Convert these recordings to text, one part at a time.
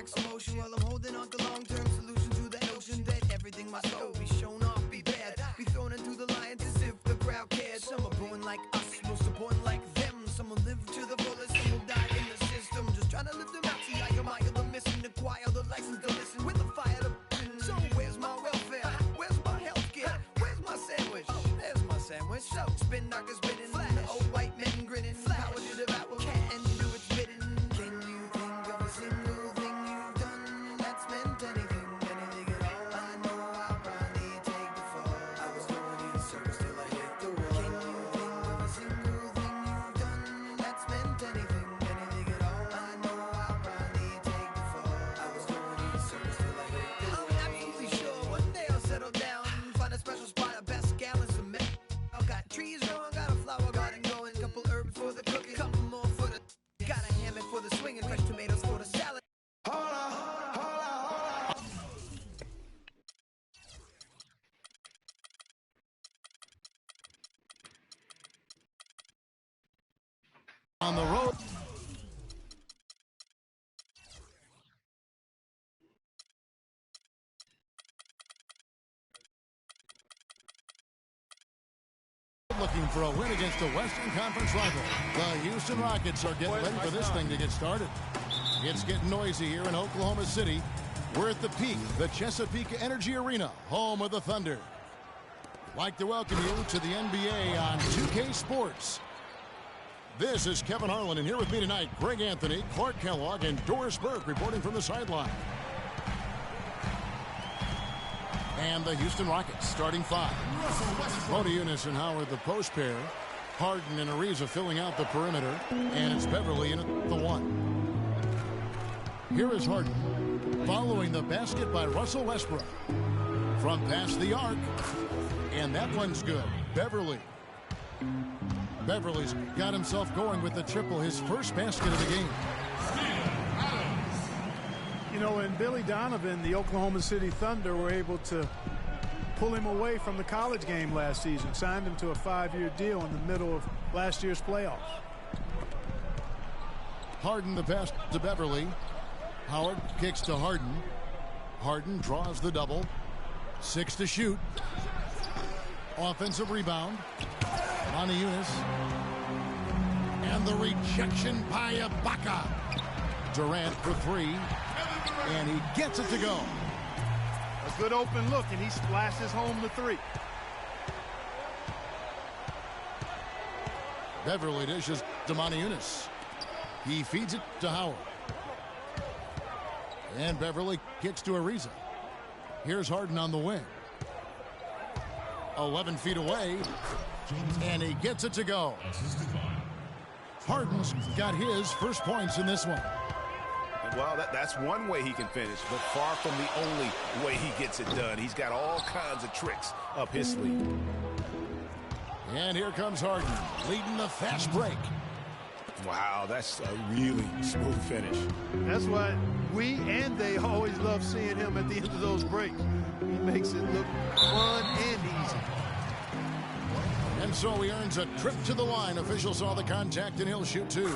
mix emotion while I'm holding on to long-term solution to that notion that everything must go, be shown off, be bad, be thrown into the lions as if the crowd cared. Some are born like us, most are born like them. Some will live to the fullest, some will die in the system. Just trying to live them out, see I am the missing, acquire the license to listen with the fire to. So where's my welfare? Where's my healthcare? Where's my sandwich? There's my sandwich. So spin knockers spinning, old white men grinning, power to devour, can't do its bidding. Can you think of a single thing you've done that's meant anything, anything at all? I know I'll probably take the fall. I was going in circles till I hit the wall. Can you think of a single thing you've done that's meant anything, anything at all? I know I'll probably take the fall. I was going in circles till I hit the wall. I'm absolutely sure one day I'll settle down, find a special spot, a best gallons of milk. I got trees growing, got a flower garden going, couple herbs for the cooking, couple more for the. Got a hammock for the swinging, fresh tomatoes for the salad. On the road. Looking for a win against a Western Conference rival. The Houston Rockets are getting ready for this thing to get started. It's getting noisy here in Oklahoma City. We're at the peak, the Chesapeake Energy Arena, home of the Thunder. I'd like to welcome you to the NBA on 2K Sports. This is Kevin Harlan, and here with me tonight, Greg Anthony, Clark Kellogg, and Doris Burke reporting from the sideline. And the Houston Rockets starting five. Modiunas and Howard the post pair. Harden and Ariza filling out the perimeter. And it's Beverly in at the one. Here is Harden. Following the basket by Russell Westbrook. From past the arc. And that one's good. Beverly's got himself going with the triple, his first basket of the game. You know, and Billy Donovan, the Oklahoma City Thunder, were able to pull him away from the college game last season, signed him to a 5-year deal in the middle of last year's playoffs. Harden the pass to Beverly. Howard kicks to Harden. Harden draws the double. 6 to shoot. Offensive rebound. Modiunas. And the rejection by Ibaka. Durant for 3. And he gets it to go. A good open look, and he splashes home the 3. Beverly dishes to Modiunas. He feeds it to Howard. And Beverly kicks to Ariza. Here's Harden on the wing. 11 feet away. And he gets it to go. Harden's got his first points in this one. Well, that's one way he can finish, but far from the only way he gets it done. He's got all kinds of tricks up his sleeve. And here comes Harden, leading the fast break. Wow, that's a really smooth finish. That's why we and they always love seeing him at the end of those breaks. He makes it look fun and easy. And so he earns a trip to the line. Official saw the contact, and he'll shoot 2.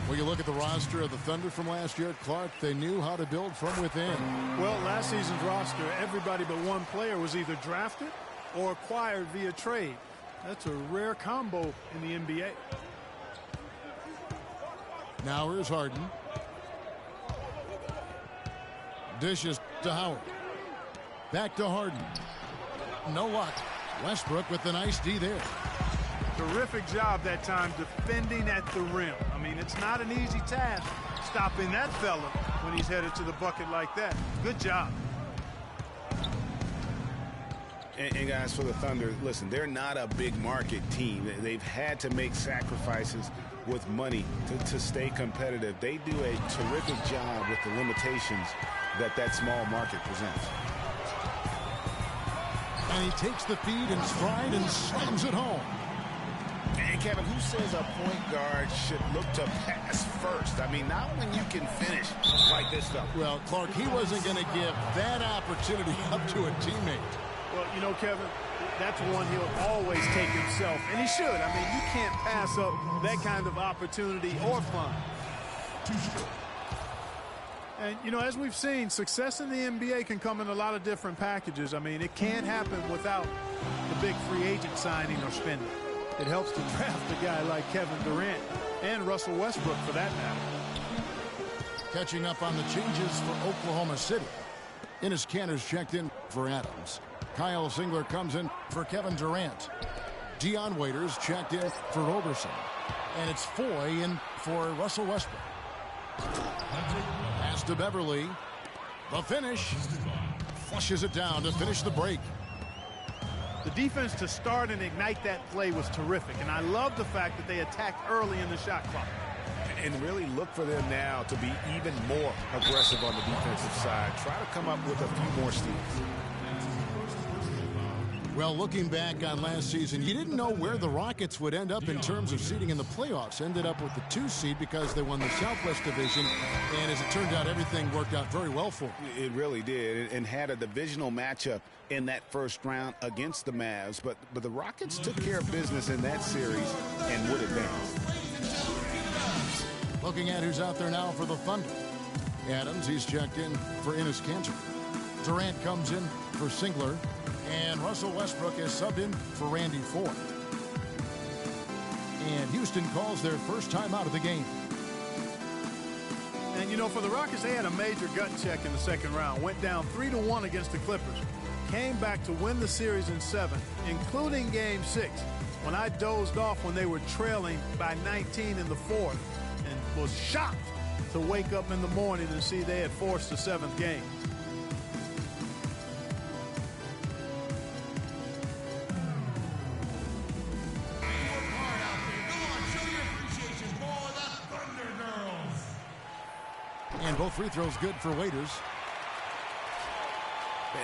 Well, you look at the roster of the Thunder from last year, Clark, they knew how to build from within. Well, last season's roster, everybody but one player was either drafted or acquired via trade. That's a rare combo in the NBA. Now here's Harden. Dishes to Howard. Back to Harden. No luck. Westbrook with the nice D there. Terrific job that time defending at the rim. I mean, it's not an easy task stopping that fella when he's headed to the bucket like that. Good job. And guys, for the Thunder, listen, they're not a big market team. They've had to make sacrifices with money to stay competitive. They do a terrific job with the limitations that small market presents. And he takes the feed in stride and slams it home. And Kevin, who says a point guard should look to pass first? I mean, not when you can finish like this stuff. Well, Clark, he wasn't going to give that opportunity up to a teammate. Well, you know, Kevin, that's one he'll always take himself, and he should. I mean, you can't pass up that kind of opportunity or fun. And, you know, as we've seen, success in the NBA can come in a lot of different packages. I mean, it can't happen without the big free agent signing or spending. It helps to draft a guy like Kevin Durant and Russell Westbrook, for that matter. Catching up on the changes for Oklahoma City. Enes Kanter's checked in for Adams. Kyle Singler comes in for Kevin Durant. Dion Waiters checked in for Roberson. And it's Foy in for Russell Westbrook. Pass to Beverly. The finish. Flushes it down to finish the break. The defense to start and ignite that play was terrific, and I love the fact that they attacked early in the shot clock. And really look for them now to be even more aggressive on the defensive side. Try to come up with a few more steals. Well, looking back on last season, you didn't know where the Rockets would end up in terms of seeding in the playoffs. Ended up with the 2 seed because they won the Southwest Division. And as it turned out, everything worked out very well for them. It really did, and had a divisional matchup in that first round against the Mavs. But the Rockets took care of business in that series and would advance. Looking at who's out there now for the Thunder. Adams, he's checked in for Enes Kanter. Durant comes in for Singler. And Russell Westbrook is subbed in for Randy Ford. And Houston calls their first time out of the game. And, you know, for the Rockets, they had a major gut check in the second round. Went down 3-1 against the Clippers. Came back to win the series in 7, including Game 6, when I dozed off when they were trailing by 19 in the 4th and was shocked to wake up in the morning and see they had forced the 7th game. And both free throws good for Waiters.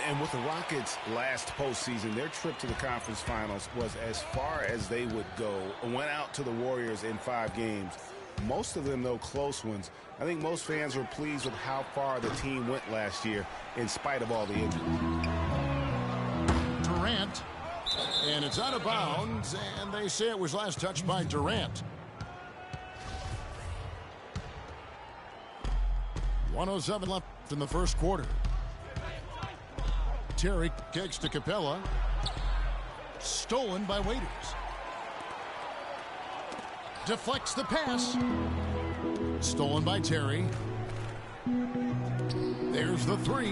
And with the Rockets' last postseason, their trip to the conference finals was as far as they would go. Went out to the Warriors in 5 games. Most of them, though, close ones. I think most fans were pleased with how far the team went last year in spite of all the injuries. Durant. And it's out of bounds. And they say it was last touched by Durant. 1:07 left in the first quarter. Terry kicks to Capella. Stolen by Waiters. Deflects the pass. Stolen by Terry. There's the 3.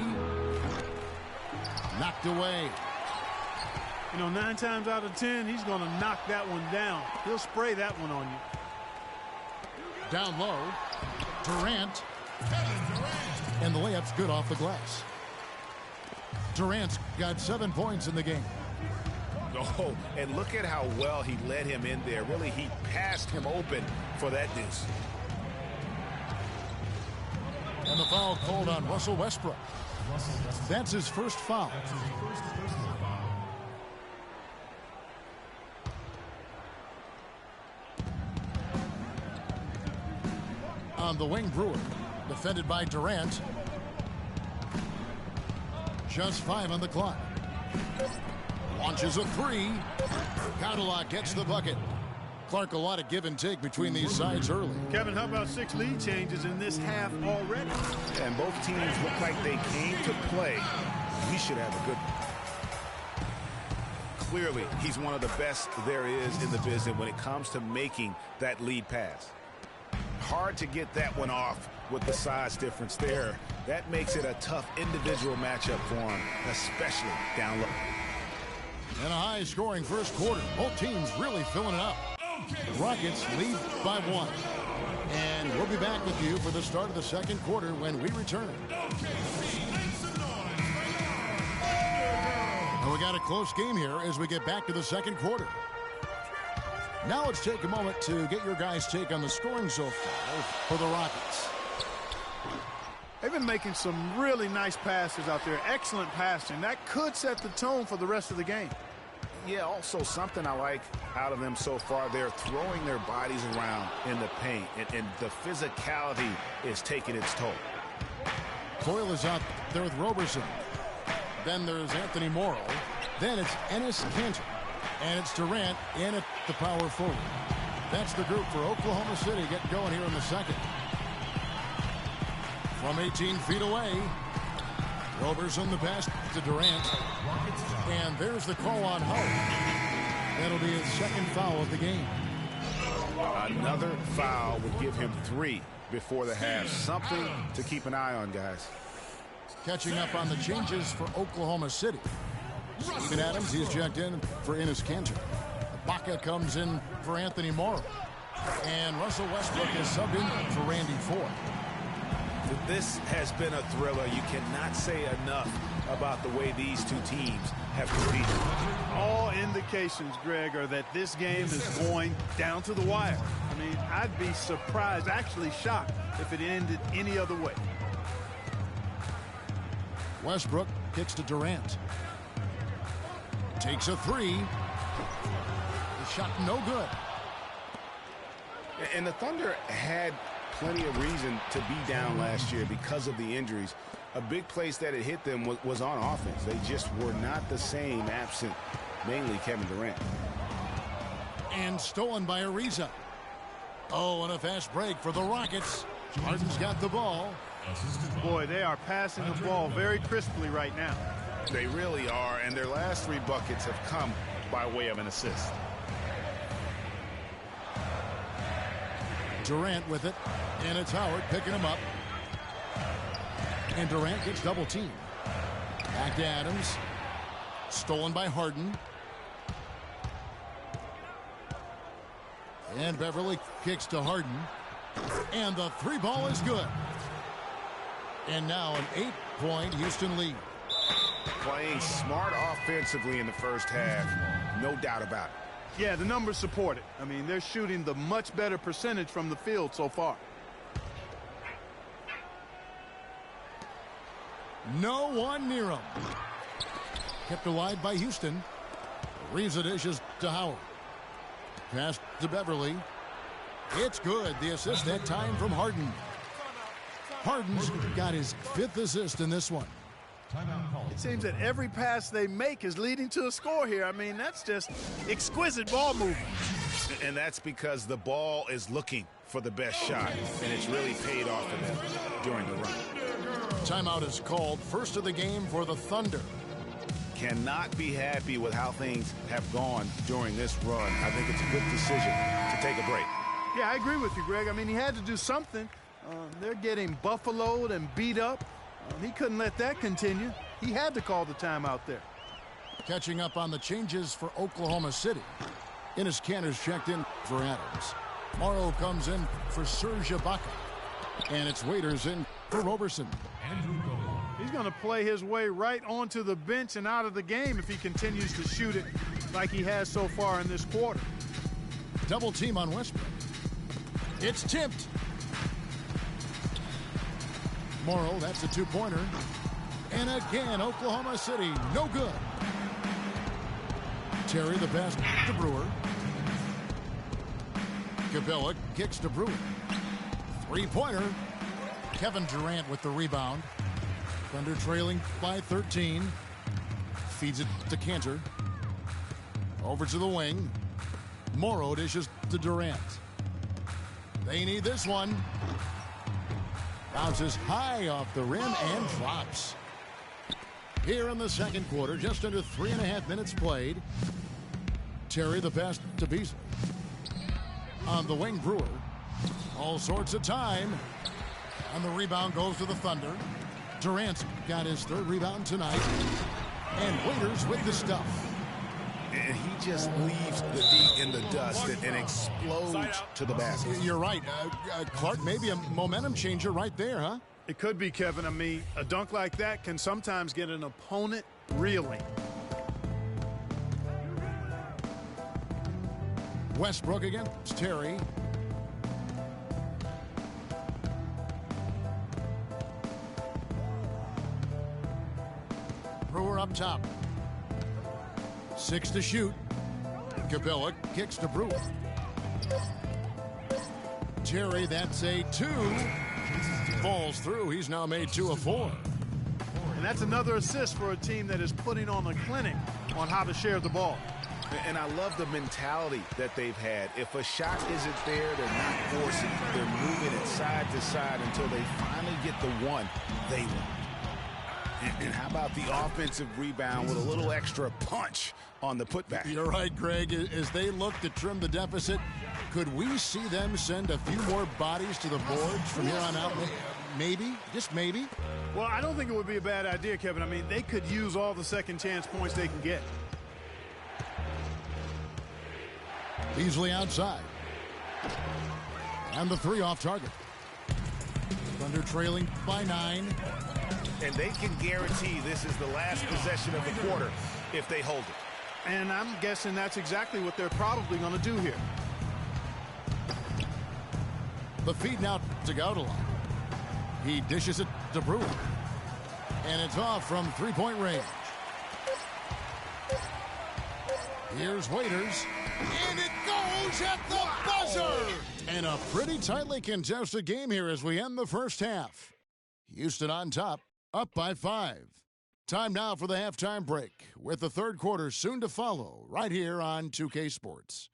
Knocked away. You know, 9 times out of 10, he's going to knock that one down. He'll spray that one on you. Down low. Durant. And the layup's good off the glass. Durant's got 7 points in the game. Oh, and look at how well he led him in there. Really, he passed him open for that deuce. And the foul called on Russell Westbrook. That's his first foul. On the wing, Brewer. Defended by Durant. Just 5 on the clock. Launches a 3. Cadillac gets the bucket. Clark, a lot of give and take between these sides early. Kevin, how about 6 lead changes in this half already? And both teams look like they came to play. We should have a good one. Clearly, he's one of the best there is in the business when it comes to making that lead pass. Hard to get that one off with the size difference there. That makes it a tough individual matchup for him, especially down low. And a high-scoring first quarter. Both teams really filling it up. Rockets lead by 1. And we'll be back with you for the start of the second quarter when we return. And we got a close game here as we get back to the second quarter. Now let's take a moment to get your guys' take on the scoring so far for the Rockets. They've been making some really nice passes out there. Excellent passing. That could set the tone for the rest of the game. Yeah, also something I like out of them so far, they're throwing their bodies around in the paint, and the physicality is taking its toll. Coyle is out there with Roberson. Then there's Anthony Morrow. Then it's Enes Kanter. And it's Durant in at the power forward. That's the group for Oklahoma City getting going here in the second. From 18 feet away. Roberson the pass to Durant. And there's the call on Howard. That'll be his second foul of the game. Another foul would give him 3 before the half. Something to keep an eye on, guys. Catching up on the changes for Oklahoma City. Steven Adams, he's checked in for Enes Kanter. Ibaka comes in for Anthony Morrow. And Russell Westbrook is subbed in for Randy Ford. This has been a thriller. You cannot say enough about the way these two teams have competed. All indications, Greg, are that this game is going down to the wire. I mean, I'd be surprised, actually shocked, if it ended any other way. Westbrook kicks to Durant. Takes a 3. The shot no good. And the Thunder had plenty of reason to be down last year because of the injuries. A big place that it hit them was on offense. They just were not the same absent mainly Kevin Durant. And stolen by Ariza. Oh, and a fast break for the Rockets. Harden's got the ball. Boy, they are passing the ball very crisply right now. They really are, and their last 3 buckets have come by way of an assist. Durant with it, and it's Howard picking him up. And Durant gets double teamed. Back to Adams. Stolen by Harden. And Beverly kicks to Harden. And the 3 ball is good. And now an 8-point Houston lead. Playing smart offensively in the first half, no doubt about it. Yeah, the numbers support it. I mean, they're shooting the much better percentage from the field so far. No one near him. Kept alive by Houston. Ariza dishes to Howard. Pass to Beverly. It's good. The assist that time from Harden. Harden's got his 5th assist in this one. It seems that every pass they make is leading to a score here. I mean, that's just exquisite ball movement. And that's because the ball is looking for the best shot, and it's really paid off for them during the run. Timeout is called. First of the game for the Thunder. Cannot be happy with how things have gone during this run. I think it's a good decision to take a break. Yeah, I agree with you, Greg. I mean, he had to do something. They're getting buffaloed and beat up. He couldn't let that continue. He had to call the timeout there. Catching up on the changes for Oklahoma City. Enes Kanter's checked in for Adams. Morrow comes in for Serge Ibaka. And it's Waiters in for Roberson. He's going to play his way right onto the bench and out of the game if he continues to shoot it like he has so far in this quarter. Double team on Westbrook. It's tipped. Morrow, that's a 2-pointer. And again, Oklahoma City, no good. Terry the pass to Brewer. Capella kicks to Brewer. 3-pointer. Kevin Durant with the rebound. Thunder trailing by 13. Feeds it to Kanter. Over to the wing. Morrow dishes to Durant. They need this one. Bounces high off the rim and drops. Here in the second quarter, just under 3.5 minutes played. Terry the pass to Beasley. On the wing, Brewer. All sorts of time. And the rebound goes to the Thunder. Durant's got his 3rd rebound tonight. And Waiters with the stuff. And he just leaves the D in the dust and explodes to the basket. You're right. Clark, maybe a momentum changer right there, huh? It could be, Kevin. I mean, a dunk like that can sometimes get an opponent reeling. Westbrook against Terry. Brewer up top. 6 to shoot. Capella kicks to Brewer. Terry, that's a 2. Falls through. He's now made 2 of 4. And that's another assist for a team that is putting on a clinic on how to share the ball. And I love the mentality that they've had. If a shot isn't there, they're not forcing it. They're moving it side to side until they finally get the one they want. And how about the offensive rebound with a little extra punch on the putback? You're right, Greg. As they look to trim the deficit, could we see them send a few more bodies to the boards from here on out? Maybe, just maybe. Well, I don't think it would be a bad idea, Kevin. I mean, they could use all the second chance points they can get. Easily outside. And the three off target. Thunder trailing by 9. And they can guarantee this is the last possession of the quarter if they hold it. And I'm guessing that's exactly what they're probably going to do here. The feed now to Gaudelon. He dishes it to Brewer. And it's off from three-point range. Here's Waiters. And it goes at the buzzer! And a pretty tightly contested game here as we end the first half. Houston on top, up by 5. Time now for the halftime break, with the third quarter soon to follow, right here on 2K Sports.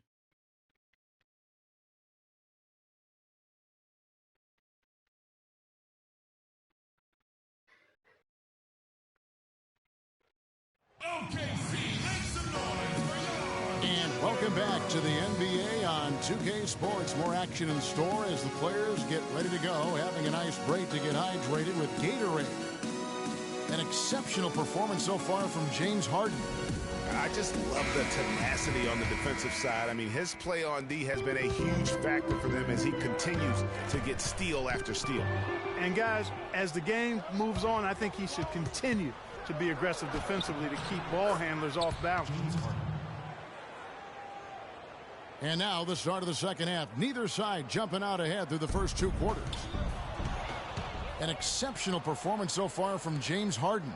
And welcome back to the NBA on 2K Sports. More action in store as the players get ready to go, having a nice break to get hydrated with Gatorade. An exceptional performance so far from James Harden. I just love the tenacity on the defensive side. I mean, his play on D has been a huge factor for them as he continues to get steal after steal. And guys, as the game moves on, I think he should continue to be aggressive defensively to keep ball handlers off balance. And now the start of the second half. Neither side jumping out ahead through the first two quarters. An exceptional performance so far from James Harden.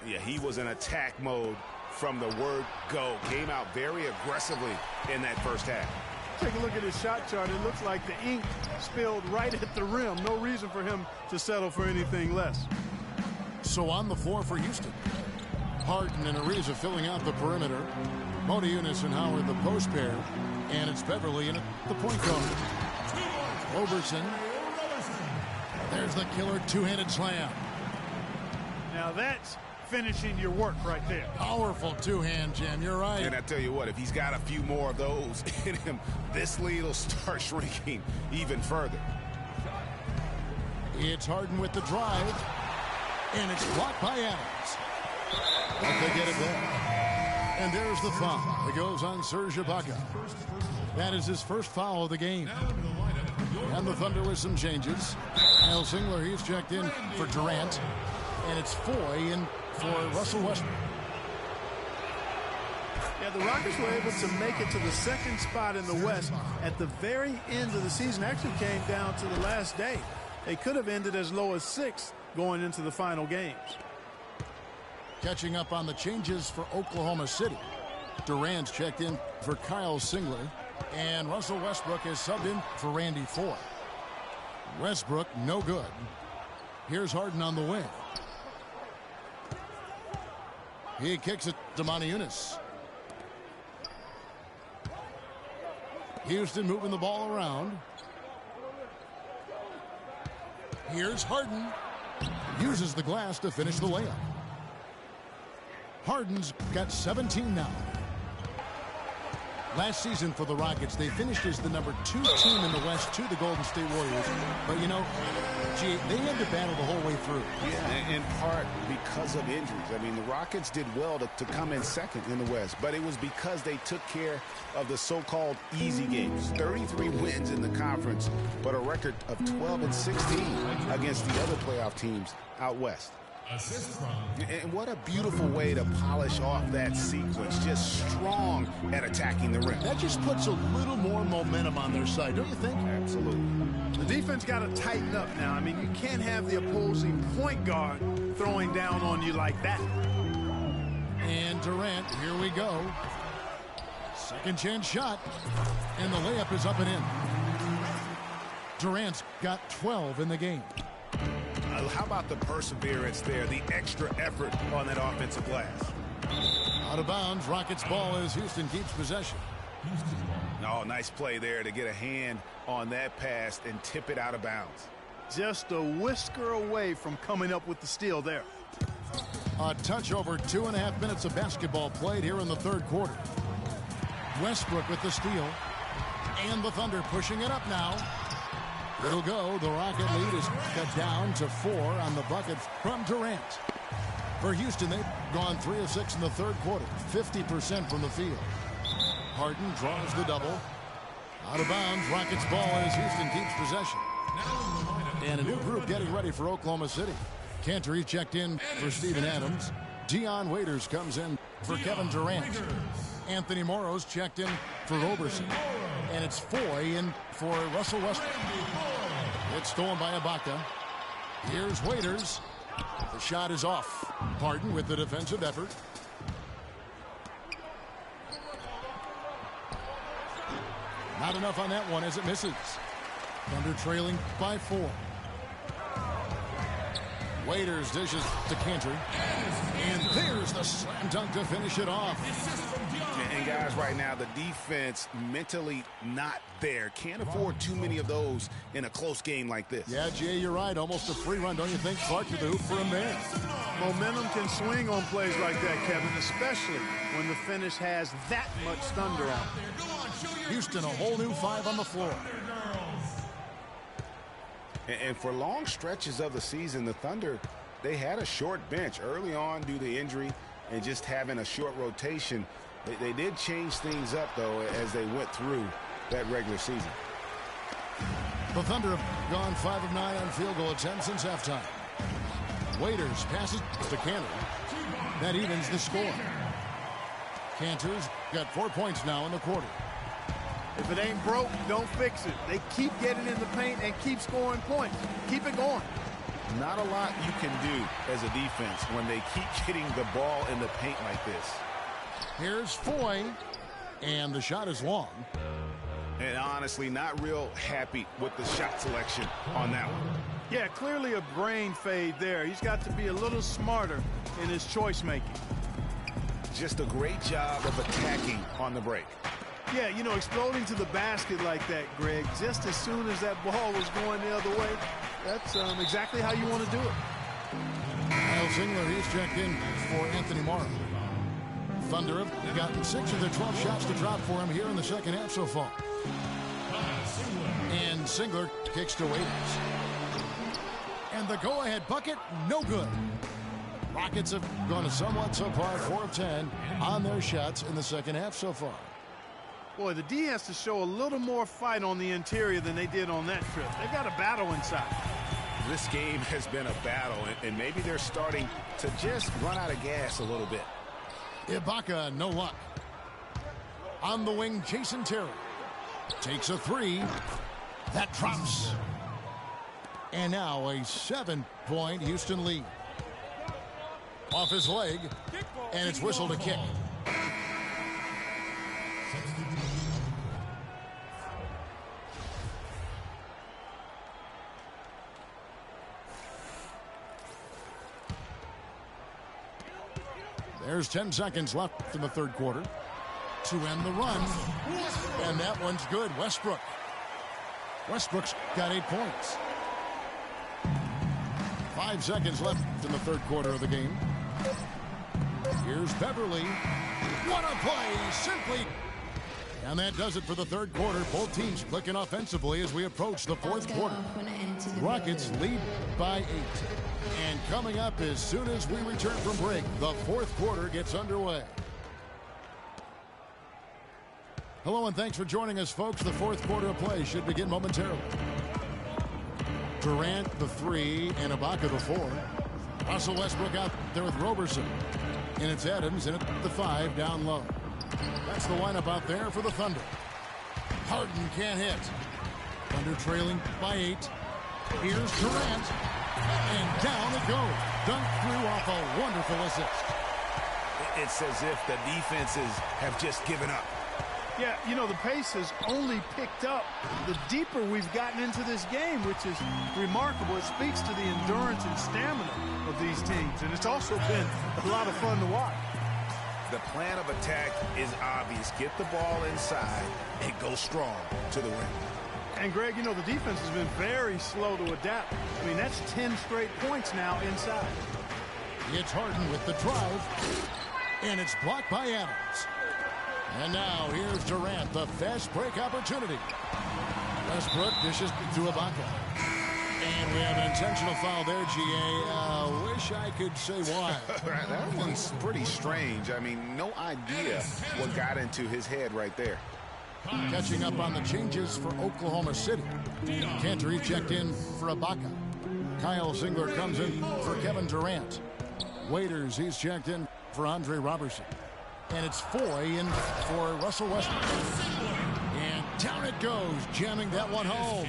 Yeah, he was in attack mode from the word go. Came out very aggressively in that first half. Take a look at his shot chart. It looks like the ink spilled right at the rim. No reason for him to settle for anything less. So on the floor for Houston. Harden and Ariza filling out the perimeter. Modiunas and Howard the post pair. And it's Beverly in the point guard. Roberson. There's the killer two-handed slam. Now that's finishing your work right there. Powerful two-hand jam, you're right. And I tell you what, if he's got a few more of those in him, this lead will start shrinking even further. It's Harden with the drive. And it's blocked by Adams. But they get it there. And there's the foul. It goes on Serge Ibaka. That is his first foul of the game. And the Thunder with some changes. Kyle Singler, he's checked in for Durant. And it's Foy in for Russell Westbrook. Yeah, the Rockets were able to make it to the second spot in the West at the very end of the season. Actually came down to the last day. They could have ended as low as 6th going into the final games. Catching up on the changes for Oklahoma City. Durant's checked in for Kyle Singler. And Russell Westbrook is subbed in for Randy Foy. Westbrook, no good. Here's Harden on the wing. He kicks it to Modiunas. Houston moving the ball around. Here's Harden. Uses the glass to finish the layup. Harden's got 17 now. Last season for the Rockets, they finished as the number 2 team in the West to the Golden State Warriors. But, you know, gee, they had to battle the whole way through. Yeah, in part because of injuries. I mean, the Rockets did well to come in second in the West, but it was because they took care of the so-called easy games. 33 wins in the conference, but a record of 12-16 against the other playoff teams out West. And what a beautiful way to polish off that sequence. Just strong at attacking the rim. That just puts a little more momentum on their side, don't you think? Absolutely. The defense got to tighten up now. I mean, you can't have the opposing point guard throwing down on you like that. And Durant, here we go. Second chance shot. And the layup is up and in. Durant's got 12 in the game. How about the perseverance there, the extra effort on that offensive glass? Out of bounds, Rockets ball as Houston keeps possession. Oh, nice play there to get a hand on that pass and tip it out of bounds. Just a whisker away from coming up with the steal there. A touch over 2.5 minutes of basketball played here in the third quarter. Westbrook with the steal. And the Thunder pushing it up now. It'll go. The Rocket lead is cut down to 4 on the bucket from Durant. For Houston, they've gone 3 of 6 in the third quarter. 50% from the field. Harden draws the double. Out of bounds. Rockets ball as Houston keeps possession. And a new group getting ready for Oklahoma City. Cantor checked in for Steven Adams. Dion Waiters comes in for Kevin Durant. Anthony Morrow's checked in for Roberson. And it's Foy in for Russell Westbrook. It's stolen by Ibaka. Here's Waiters. The shot is off. Harden with the defensive effort. Not enough on that one as it misses. Thunder trailing by 4. Waiters dishes to Cantor. And there's the slam dunk to finish it off. And guys, right now, the defense mentally not there. Can't afford too many of those in a close game like this. Yeah, Jay, you're right. Almost a free run, don't you think? Clark to the hoop for a man. Momentum can swing on plays like that, Kevin, especially when the finish has that much thunder on it. Houston, a whole new 5 on the floor. And for long stretches of the season, the Thunder, they had a short bench early on due to injury and just having a short rotation. They did change things up, though, as they went through that regular season. The Thunder have gone 5 of 9 on field goal attempts since halftime. Waiters passes to Cantor. That evens the score. Cantor's got 4 points now in the quarter. If it ain't broke, don't fix it. They keep getting in the paint and keep scoring points. Keep it going. Not a lot you can do as a defense when they keep getting the ball in the paint like this. Here's Foy, and the shot is long. And honestly, not real happy with the shot selection on that one. Yeah, clearly a brain fade there. He's got to be a little smarter in his choice making. Just a great job of attacking on the break. Yeah, you know, exploding to the basket like that, Greg, just as soon as that ball was going the other way, that's exactly how you want to do it. Kyle Singler, he's checked in for Anthony Morrow. Thunder have gotten 6 of their 12 shots to drop for him here in the second half so far. And Singler kicks to Waiters. And the go-ahead bucket, no good. Rockets have gone a somewhat subpar 4 of 10 on their shots in the second half so far. Boy, the D has to show a little more fight on the interior than they did on that trip. They've got a battle inside. This game has been a battle, and maybe they're starting to just run out of gas a little bit. Ibaka, no luck. On the wing, Jason Terry takes a 3. That drops. And now a 7-point Houston lead. Off his leg, and it's whistled a kick. There's 10 seconds left in the third quarter to end the run. And that one's good. Westbrook's got 8 points. 5 seconds left in the third quarter of the game. Here's Beverly. What a play, simply. And that does it for the third quarter. Both teams clicking offensively as we approach the fourth quarter. Rockets lead by 8. And coming up as soon as we return from break, the fourth quarter gets underway. Hello and thanks for joining us, folks. The fourth quarter of play should begin momentarily. Durant, the 3, and Ibaka, the 4. Russell Westbrook out there with Roberson. And it's Adams in at the 5 down low. That's the lineup out there for the Thunder. Harden can't hit. Thunder trailing by 8. Here's Durant. And down it goes. Dunked through off a wonderful assist. It's as if the defenses have just given up. Yeah, you know, the pace has only picked up the deeper we've gotten into this game, which is remarkable. It speaks to the endurance and stamina of these teams, and it's also been a lot of fun to watch. The plan of attack is obvious. Get the ball inside and go strong to the rim. And, Greg, you know, the defense has been very slow to adapt. I mean, that's 10 straight points now inside. It's Harden with the drive, and it's blocked by Adams. And now here's Durant, the fast break opportunity. Westbrook dishes to Ibaka. And we have an intentional foul there, GA. Wish I could say why. That one's pretty strange. I mean, no idea what got into his head right there. Catching up on the changes for Oklahoma City. Cantor checked in for Ibaka. Kyle Singler comes in for Kevin Durant. Waiters, he's checked in for Andre Robertson. And it's Foy in for Russell Westbrook. And down it goes, jamming that one home.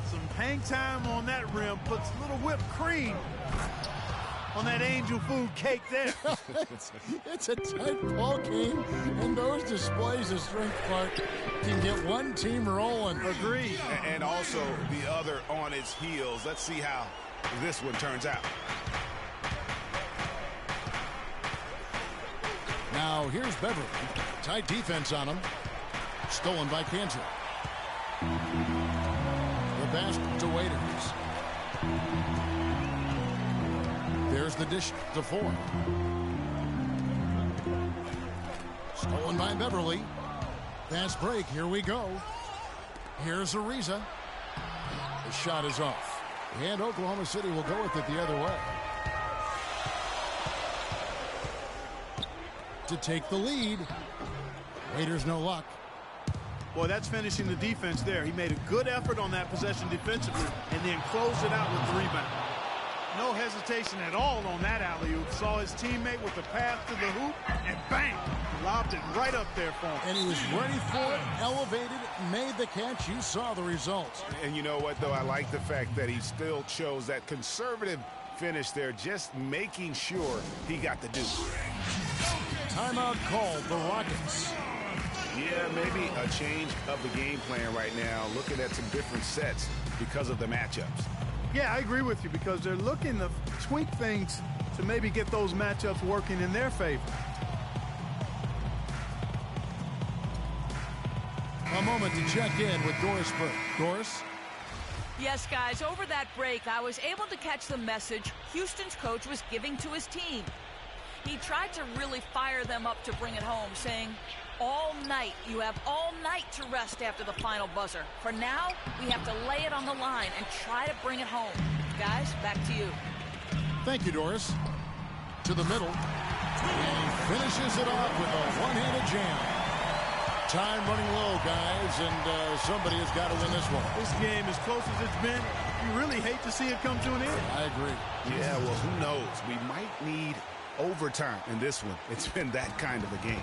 Some hang time on that rim puts a little whipped cream on that angel food cake there. It's a tight ball game, and those displays of strength, Clark, can get one team rolling. Agreed. And also the other on its heels. Let's see how this one turns out. Now here's Beverly. Tight defense on him. Stolen by Cantor. The pass to Waiters. There's the dish to Ford. Stolen by Beverly. Fast break. Here we go. Here's Ariza. The shot is off. And Oklahoma City will go with it the other way. To take the lead. Waiters no luck. Boy, that's finishing the defense there. He made a good effort on that possession defensively and then closed it out with the rebound. No hesitation at all on that alley-oop. Saw his teammate with the pass to the hoop and bang! Lobbed it right up there for him. And he was ready for it, elevated, made the catch. You saw the results. And you know what, though? I like the fact that he still chose that conservative finish there, just making sure he got the deuce. Timeout called, the Rockets. Yeah, maybe a change of the game plan right now, looking at some different sets because of the matchups. Yeah, I agree with you because they're looking to tweak things to maybe get those matchups working in their favor. A moment to check in with Doris Burke. Doris? Yes, guys, over that break, I was able to catch the message Houston's coach was giving to his team. He tried to really fire them up to bring it home, saying, all night, you have all night to rest after the final buzzer. For now, we have to lay it on the line and try to bring it home. Guys, back to you. Thank you, Doris. To the middle. And he finishes it off with a one-handed jam. Time running low, guys, and somebody has got to win this one. This game, as close as it's been, you really hate to see it come to an end. I agree. Yeah, well, who knows? We might need overtime in this one. It's been that kind of a game.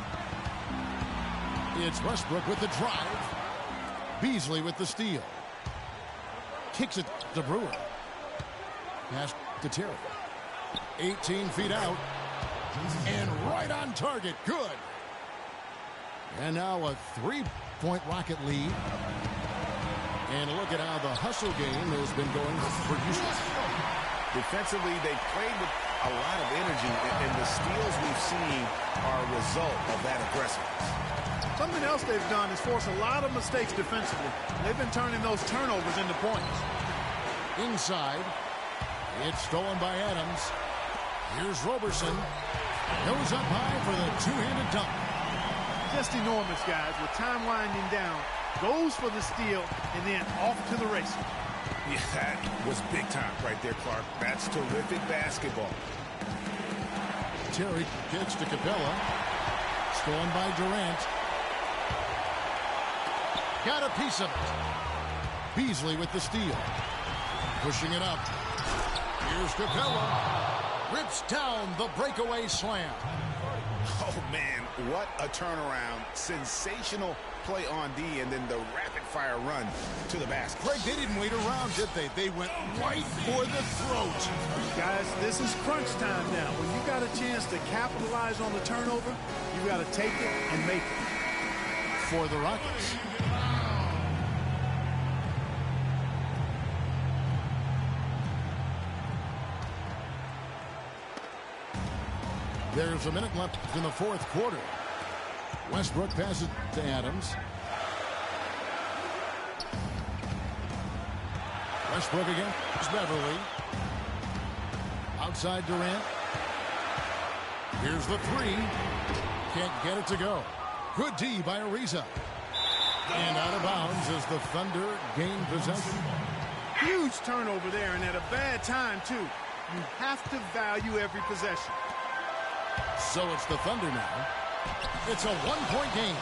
It's Westbrook with the drive. Beasley with the steal. Kicks it to Brewer. Pass to Terry. 18 feet out. And right on target. Good. And now a three-point Rocket lead. And look at how the hustle game has been going for Houston. Defensively, they played with a lot of energy, and the steals we've seen are a result of that aggressiveness. Something else they've done is force a lot of mistakes defensively. They've been turning those turnovers into points. Inside. It's stolen by Adams. Here's Roberson. Goes up high for the two-handed dunk. Just enormous, guys. With time winding down, goes for the steal, and then off to the races. Yeah, that was big time right there, Clark. That's terrific basketball. Terry gets to Capella. Stolen by Durant. Got a piece of it. Beasley with the steal. Pushing it up. Here's Capella. Rips down the breakaway slam. Oh, man, what a turnaround. Sensational play on D, and then the rapid-fire run to the basket. Greg, they didn't wait around, did they? They went right for the throat. Guys, this is crunch time now. When you got a chance to capitalize on the turnover, you got to take it and make it. For the Rockets. There's a minute left in the fourth quarter. Westbrook passes to Adams. Westbrook again. It's Beverly. Outside Durant. Here's the three. Can't get it to go. Good D by Ariza. And out of bounds as the Thunder gain possession. Huge turnover there, and at a bad time, too. You have to value every possession. So it's the Thunder now. It's a one-point game.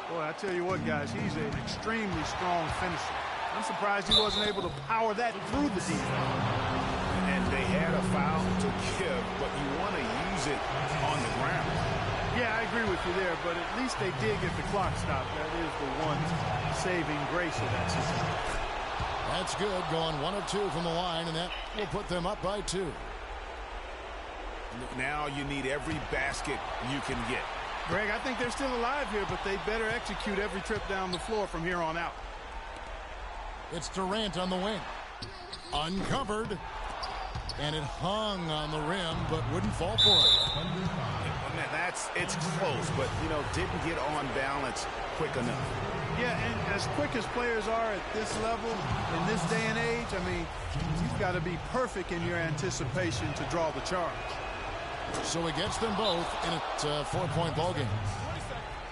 Boy, I tell you what, guys, he's an extremely strong finisher. I'm surprised he wasn't able to power that through the defense. And they had a foul to give, but you want to use it on the ground. Yeah, I agree with you there, but at least they did get the clock stopped. That is the one saving grace of that situation. That's good, going 1 of 2 from the line, and that will put them up by 2. Now you need every basket you can get. Greg, I think they're still alive here, but they better execute every trip down the floor from here on out. It's Durant on the wing. Uncovered. And it hung on the rim, but wouldn't fall for it. It's close, but, didn't get on balance quick enough. Yeah, and as quick as players are at this level, in this day and age, I mean, you've got to be perfect in your anticipation to draw the charge. So it gets them both in a 4-point ball game.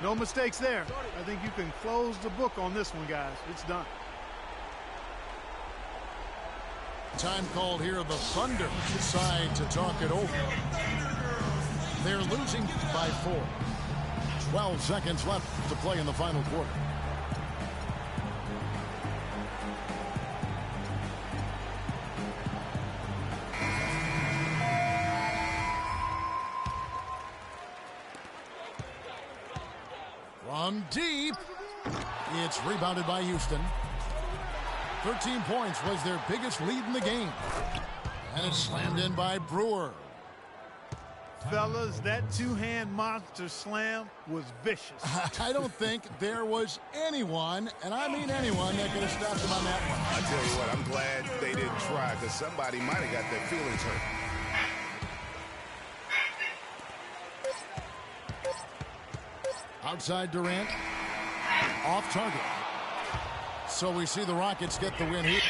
No mistakes there. I think you can close the book on this one, guys. It's done. Time called here. The Thunder decide to talk it over. They're losing by 4. 12 seconds left to play in the final quarter. From deep, it's rebounded by Houston. 13 points was their biggest lead in the game. And it's slammed in by Brewer. Fellas, that two-hand monster slam was vicious. I don't think there was anyone, and I mean anyone, that could have stopped him on that one. I tell you what, I'm glad they didn't try, because somebody might have got their feelings hurt. Outside Durant. Off target. So we see the Rockets get the win here.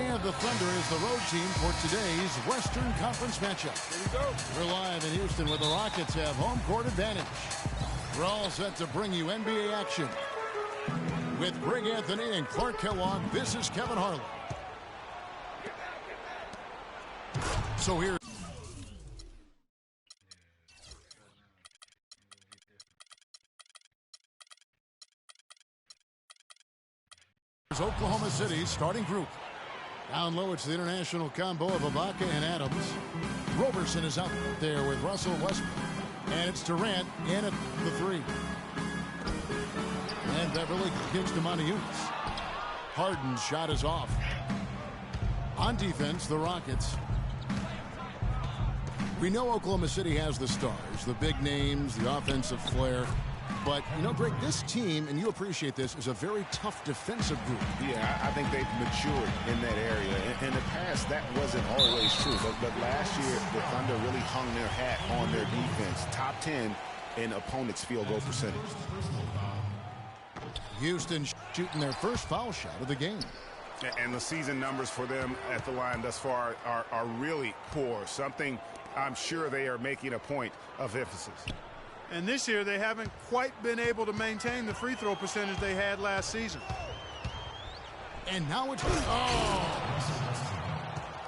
And the Thunder is the road team for today's Western Conference matchup. Here we go. We're live in Houston where the Rockets have home court advantage. We're all set to bring you NBA action. With Greg Anthony and Clark Kellogg, this is Kevin Harlan. So here's Oklahoma City's starting group. Down low, it's the international combo of Ibaka and Adams. Roberson is out there with Russell Westbrook. And it's Durant in at the three. And Beverly kicks to Montezumas. Harden's shot is off. On defense, the Rockets. We know Oklahoma City has the stars, the big names, the offensive flair. But, you know, Greg, this team, and you appreciate this, is a very tough defensive group. Yeah, I think they've matured in that area. In the past, that wasn't always true. But last year, the Thunder really hung their hat on their defense. Top 10 in opponents' field goal percentage. Houston shooting their first foul shot of the game. And the season numbers for them at the line thus far are really poor. Something I'm sure they are making a point of emphasis. And this year, they haven't quite been able to maintain the free throw percentage they had last season. And now it's... Oh!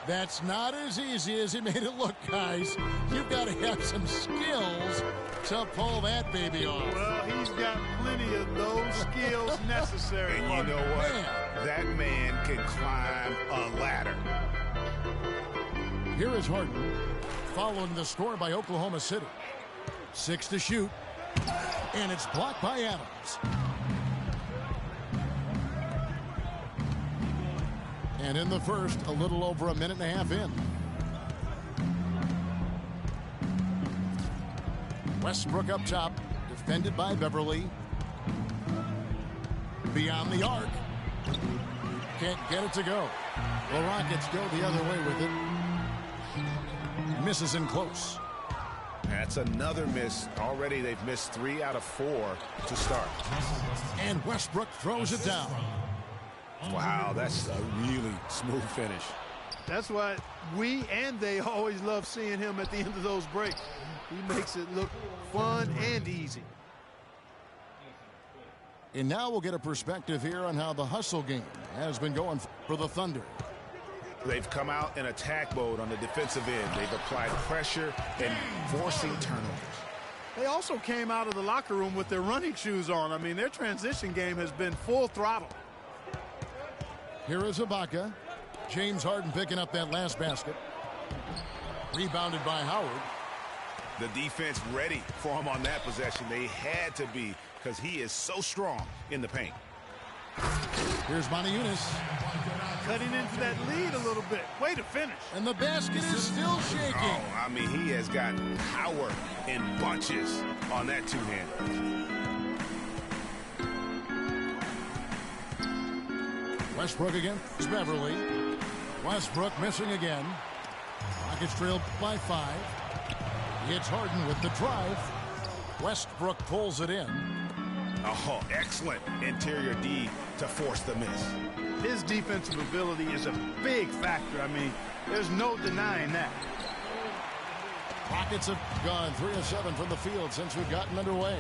That's not as easy as he made it look, guys. You've got to have some skills to pull that baby off. Well, he's got plenty of those skills necessary. And you know what? That man can climb a ladder. Here is Harden, following the score by Oklahoma City. 6 to shoot, and it's blocked by Adams. And in the first, a little over a minute and a half in. Westbrook up top, defended by Beverly. Beyond the arc. Can't get it to go. The Rockets go the other way with it. Misses in close. That's another miss. Already they've missed 3 out of 4 to start. And Westbrook throws it down. Wow, that's a really smooth finish. That's why we and they always love seeing him at the end of those breaks. He makes it look fun and easy. And now we'll get a perspective here on how the hustle game has been going for the Thunder. They've come out in attack mode on the defensive end. They've applied pressure and forcing turnovers. They also came out of the locker room with their running shoes on. I mean, their transition game has been full throttle. Here is Ibaka. James Harden picking up that last basket. Rebounded by Howard. The defense ready for him on that possession. They had to be because he is so strong in the paint. Here's Montezumas. Cutting into that lead a little bit. Way to finish. And the basket is still shaking. Oh, I mean, he has got power in bunches on that two-hander. Westbrook against Beverly. Westbrook missing again. Rockets trailed by 5. It's Harden with the drive. Westbrook pulls it in. Oh, excellent interior D to force the miss. His defensive ability is a big factor. I mean, there's no denying that. Rockets have gone 3 of 7 from the field since we've gotten underway.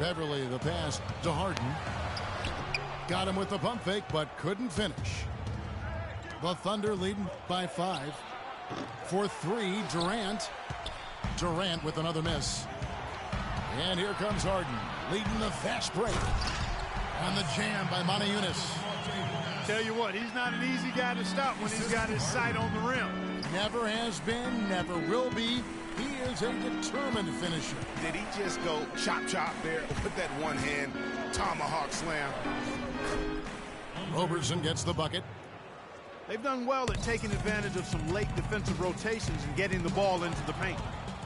Beverly, the pass to Harden. Got him with the pump fake, but couldn't finish. The Thunder leading by 5. For 3, Durant. Durant with another miss. And here comes Harden, leading the fast break. On the jam by Montezumas. Tell you what, he's not an easy guy to stop when he's got his sight on the rim. Never has been, never will be. He is a determined finisher. Did he just go chop there with that one-hand tomahawk slam? Roberson gets the bucket. They've done well at taking advantage of some late defensive rotations and getting the ball into the paint.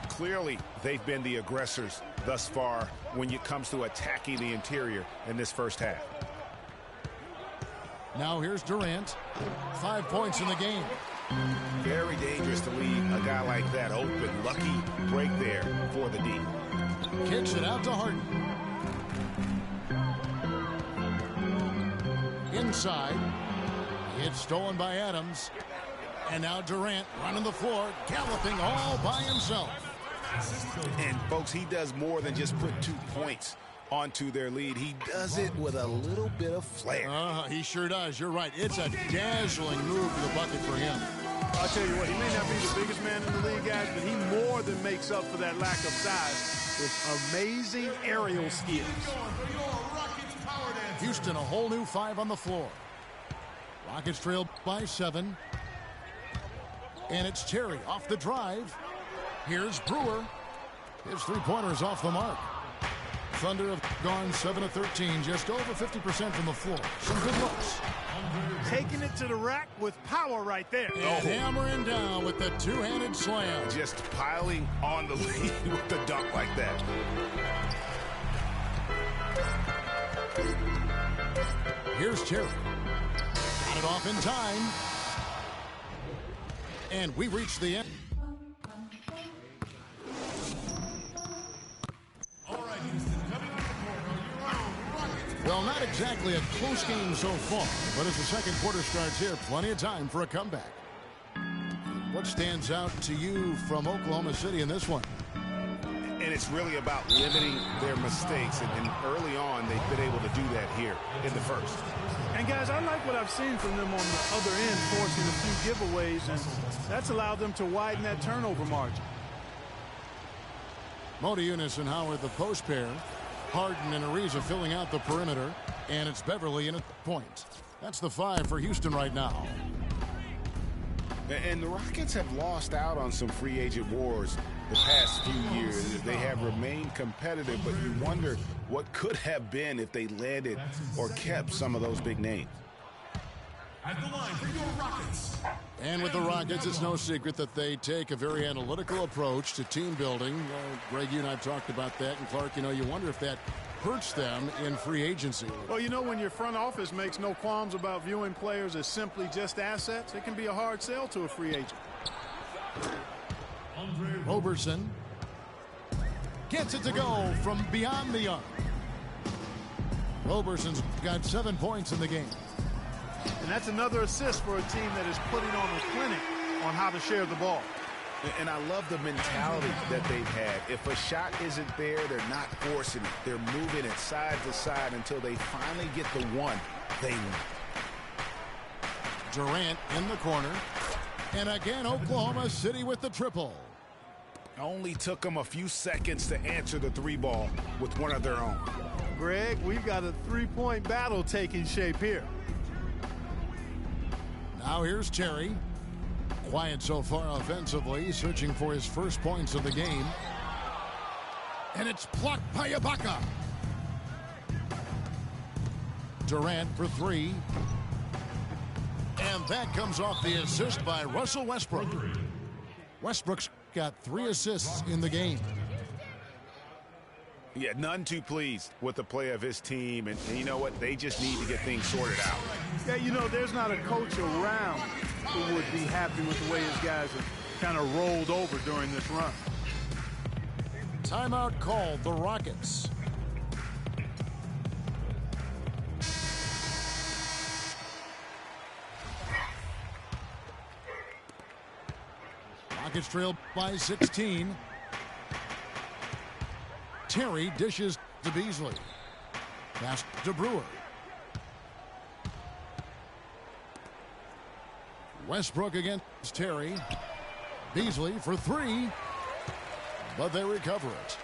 Clearly, they've been the aggressors thus far when it comes to attacking the interior in this first half. Now here's Durant. 5 points in the game. Very dangerous to leave a guy like that open. Lucky break there for the D. Kicks it out to Harden. Inside. It's stolen by Adams. And now Durant running the floor, galloping all by himself. And, folks, he does more than just put 2 points onto their lead. He does it with a little bit of flair. He sure does. You're right. It's a dazzling move to the bucket for him. I'll tell you what, he may not be the biggest man in the league, guys, but he more than makes up for that lack of size with amazing aerial skills. Houston, a whole new 5 on the floor. Rockets trail by 7. And it's Terry off the drive. Here's Brewer. His three-pointer is off the mark. Thunder have gone 7 of 13, just over 50% from the floor. Some good looks. Taking it to the rack with power right there. And hammering down with the two-handed slam. Just piling on the lead with the dunk like that. Here's Terry. Got it off in time. And we reach the end. Well, not exactly a close game so far, but as the second quarter starts here, plenty of time for a comeback. What stands out to you from Oklahoma City in this one? And it's really about limiting their mistakes, and early on they've been able to do that here in the first. And guys, I like what I've seen from them on the other end, forcing a few giveaways, and that's allowed them to widen that turnover margin. Modiunas and Howard, the post pair. Harden and Ariza filling out the perimeter, and it's Beverly in a point. That's the 5 for Houston right now. And the Rockets have lost out on some free agent wars the past few years. They have remained competitive, but you wonder what could have been if they landed or kept some of those big names. At the line for your Rockets. And with the Rockets, it's no secret that they take a very analytical approach to team building. Greg, you and I have talked about that. And Clark, you wonder if that hurts them in free agency. Well, when your front office makes no qualms about viewing players as simply just assets, it can be a hard sell to a free agent. Roberson gets it to go from beyond the arc. Roberson's got 7 points in the game. And that's another assist for a team that is putting on a clinic on how to share the ball. And I love the mentality that they've had. If a shot isn't there, they're not forcing it. They're moving it side to side until they finally get the one they want. Durant in the corner. And again, Oklahoma City with the triple. Only took them a few seconds to answer the 3-ball with one of their own. Greg, we've got a three-point battle taking shape here. Now here's Terry. Quiet so far offensively, searching for his first points of the game. And it's blocked by Ibaka. Durant for 3. And that comes off the assist by Russell Westbrook. Westbrook's got 3 assists in the game. Yeah, none too pleased with the play of his team. And you know what? They just need to get things sorted out. Yeah, there's not a coach around who would be happy with the way his guys have kind of rolled over during this run. Timeout called, the Rockets. Rockets trail by 16. Terry dishes to Beasley. Pass to Brewer. Westbrook against Terry. Beasley for 3. But they recover it.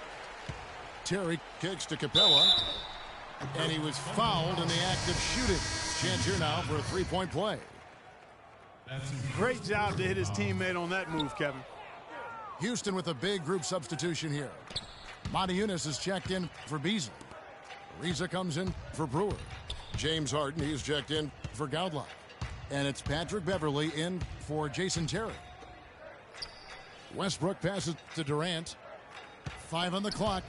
Terry kicks to Capella. And he was fouled in the act of shooting. Chance here now for a 3-point play. Great job to hit his teammate on that move, Kevin. Houston with a big group substitution here. Modiunas is checked in for Beasley. Ariza comes in for Brewer. James Harden, he's checked in for Gaudla. And it's Patrick Beverly in for Jason Terry. Westbrook passes to Durant. 5 on the clock.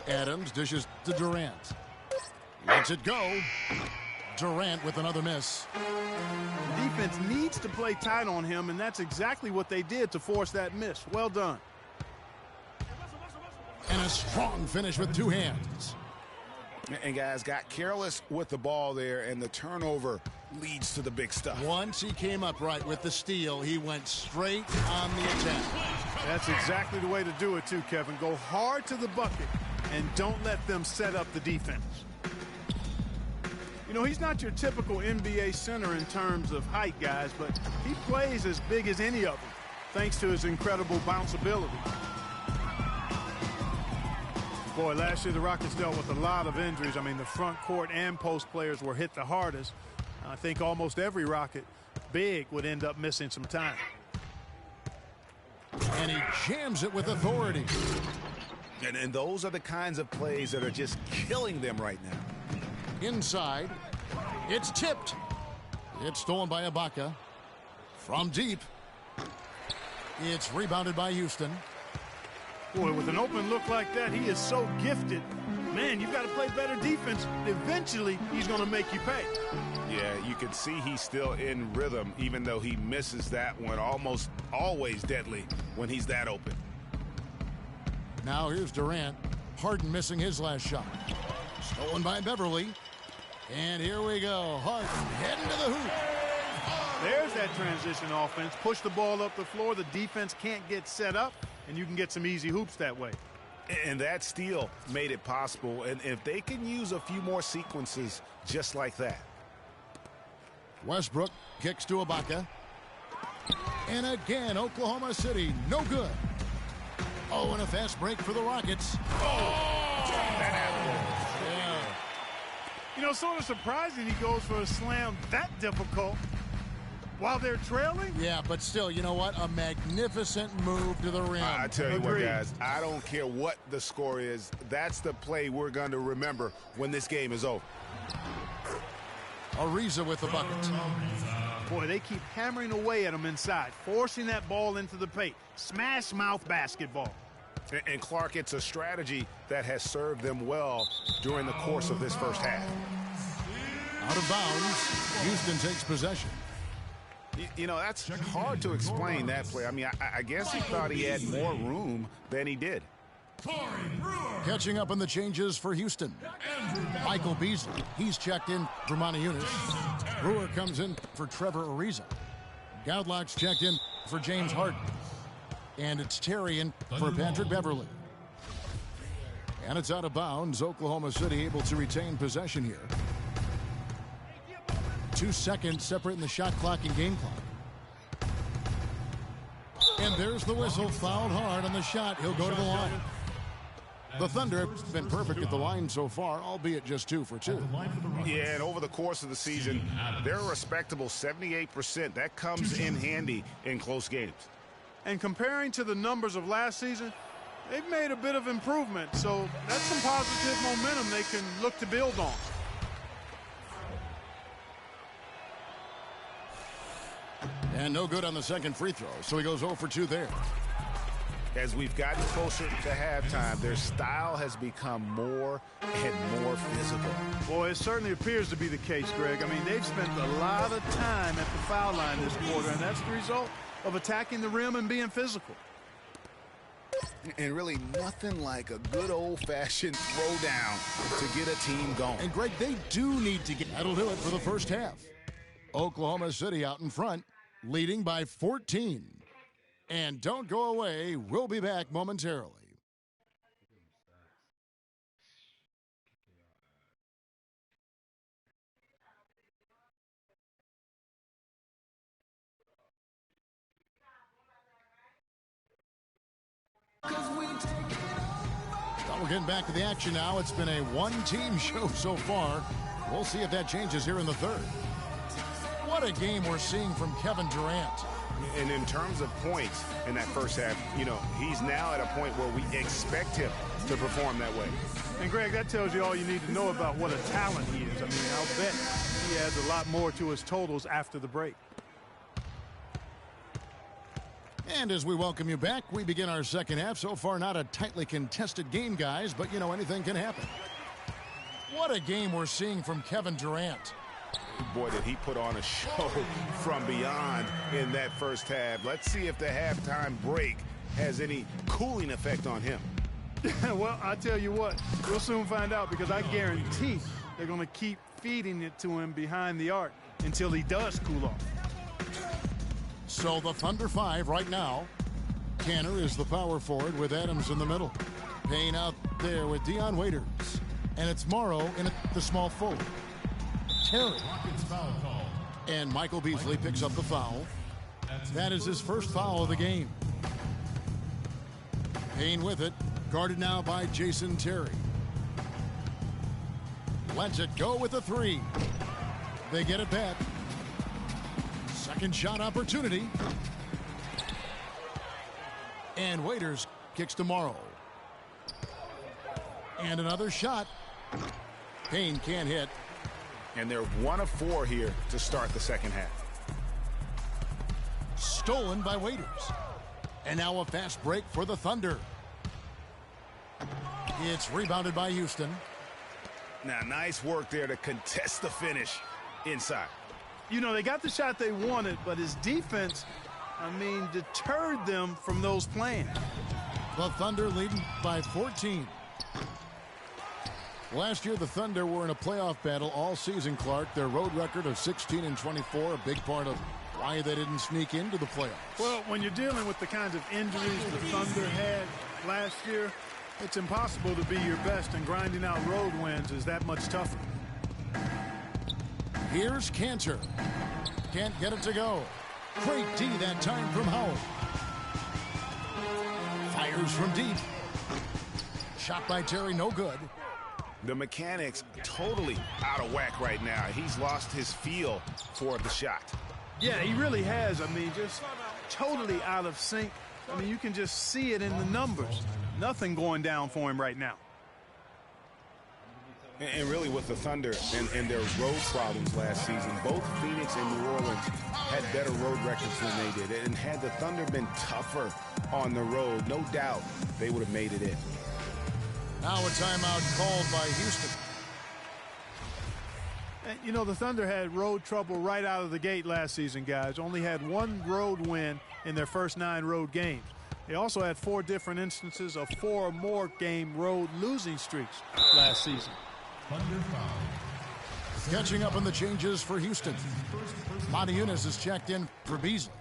Adams dishes to Durant. Lets it go. Durant with another miss. The defense needs to play tight on him, and that's exactly what they did to force that miss. Well done. And a strong finish with 2 hands. And guys got careless with the ball there, and the turnover leads to the big stuff. Once he came up right with the steal, he went straight on the attack. That's exactly the way to do it too, Kevin. Go hard to the bucket and don't let them set up the defense. You know, he's not your typical NBA center in terms of height, guys, but he plays as big as any of them, thanks to his incredible bounce ability. Boy, last year the Rockets dealt with a lot of injuries. I mean, the front court and post players were hit the hardest. I think almost every Rocket big would end up missing some time. And he jams it with authority. And those are the kinds of plays that are just killing them right now. Inside, it's tipped. It's stolen by Ibaka. From deep, it's rebounded by Houston. Boy, with an open look like that, he is so gifted. Man, you've got to play better defense. Eventually, he's going to make you pay. Yeah, you can see he's still in rhythm, even though he misses that one. Almost always deadly when he's that open. Now here's Durant. Harden missing his last shot. Stolen by Beverly. And here we go. Harden heading to the hoop. There's that transition offense. Push the ball up the floor. The defense can't get set up, and you can get some easy hoops that way. And that steal made it possible. And if they can use a few more sequences just like that. Westbrook kicks to Ibaka. And again, Oklahoma City, no good. Oh, and a fast break for the Rockets. Yeah. You know, sort of surprising he goes for a slam that difficult while they're trailing. Yeah, but still, you know what? A magnificent move to the rim. I tell you what, guys, I don't care what the score is. That's the play we're going to remember when this game is over. Ariza with the bucket. Boy, they keep hammering away at him inside, forcing that ball into the paint. Smash mouth basketball. And Clark, it's a strategy that has served them well during the course of this first half. Out of bounds, Houston takes possession. You know, that's hard to explain, that play. I mean, I guess he thought he had more room than he did. Catching up on the changes for Houston. Michael Beasley, he's checked in for Monty Eunice. Brewer comes in for Trevor Ariza. Goudelock's checked in for James Harden. And it's Terry in for Patrick Beverly. And it's out of bounds. Oklahoma City able to retain possession here. 2 seconds separating the shot clock and game clock. And there's the whistle, fouled hard on the shot. He'll go to the line. The Thunder have been perfect at the line so far, albeit just 2 for 2. Yeah, and over the course of the season, they're a respectable 78%. That comes in handy in close games. And comparing to the numbers of last season, they've made a bit of improvement. So that's some positive momentum they can look to build on. And no good on the second free throw, so he goes 0 for 2 there. As we've gotten closer to halftime, their style has become more and more physical. Boy, it certainly appears to be the case, Greg. I mean, they've spent a lot of time at the foul line this quarter, and that's the result of attacking the rim and being physical. And really nothing like a good old-fashioned throwdown to get a team going. And, Greg, they do need to get... That'll do it for the first half. Oklahoma City out in front, leading by 14. And don't go away. We'll be back momentarily. We're getting back to the action now. It's been a one-team show so far. We'll see if that changes here in the third. What a game we're seeing from Kevin Durant. And in terms of points in that first half, you know, he's now at a point where we expect him to perform that way. And, Greg, that tells you all you need to know about what a talent he is. I mean, I'll bet he adds a lot more to his totals after the break. And as we welcome you back, we begin our second half. So far, not a tightly contested game, guys, but, you know, anything can happen. What a game we're seeing from Kevin Durant. Boy, did he put on a show from beyond in that first half. Let's see if the halftime break has any cooling effect on him. Well, I tell you what, we'll soon find out, because I guarantee they're going to keep feeding it to him behind the arc. until he does cool off. So the Thunder 5 right now. Canner is the power forward with Adams in the middle. Payne out there with Dion Waiters. And it's Morrow in the small forward. Terry. Foul call. And Michael Beasley picks up the foul. That is his first foul of the game. Payne with it. Guarded now by Jason Terry. Lets it go with the three. They get it back. Second shot opportunity. And Waiters kicks to Morrow. And another shot. Payne can't hit. And they're 1 of 4 here to start the second half. Stolen by Waiters. And now a fast break for the Thunder. It's rebounded by Houston. Now, nice work there to contest the finish inside. You know, they got the shot they wanted, but his defense, deterred them from those plans. The Thunder leading by 14. Last year, the Thunder were in a playoff battle all season, Clark. Their road record of 16-24, a big part of why they didn't sneak into the playoffs. Well, when you're dealing with the kinds of injuries the Thunder had last year, it's impossible to be your best, and grinding out road wins is that much tougher. Here's Cantor. Can't get it to go. Great D that time from Howard. Fires from deep. Shot by Terry, no good. The mechanics totally out of whack right now. He's lost his feel for the shot. Yeah, he really has. Just totally out of sync. You can just see it in the numbers. Nothing going down for him right now. And really with the Thunder and their road problems last season, both Phoenix and New Orleans had better road records than they did. And had the Thunder been tougher on the road, no doubt they would have made it in. Now a timeout called by Houston. And, the Thunder had road trouble right out of the gate last season, guys. Only had 1 road win in their first 9 road games. They also had 4 different instances of 4 or more game road losing streaks last season. Thunder foul. Catching up on the changes for Houston. Monty Eunice is checked in for Beasley.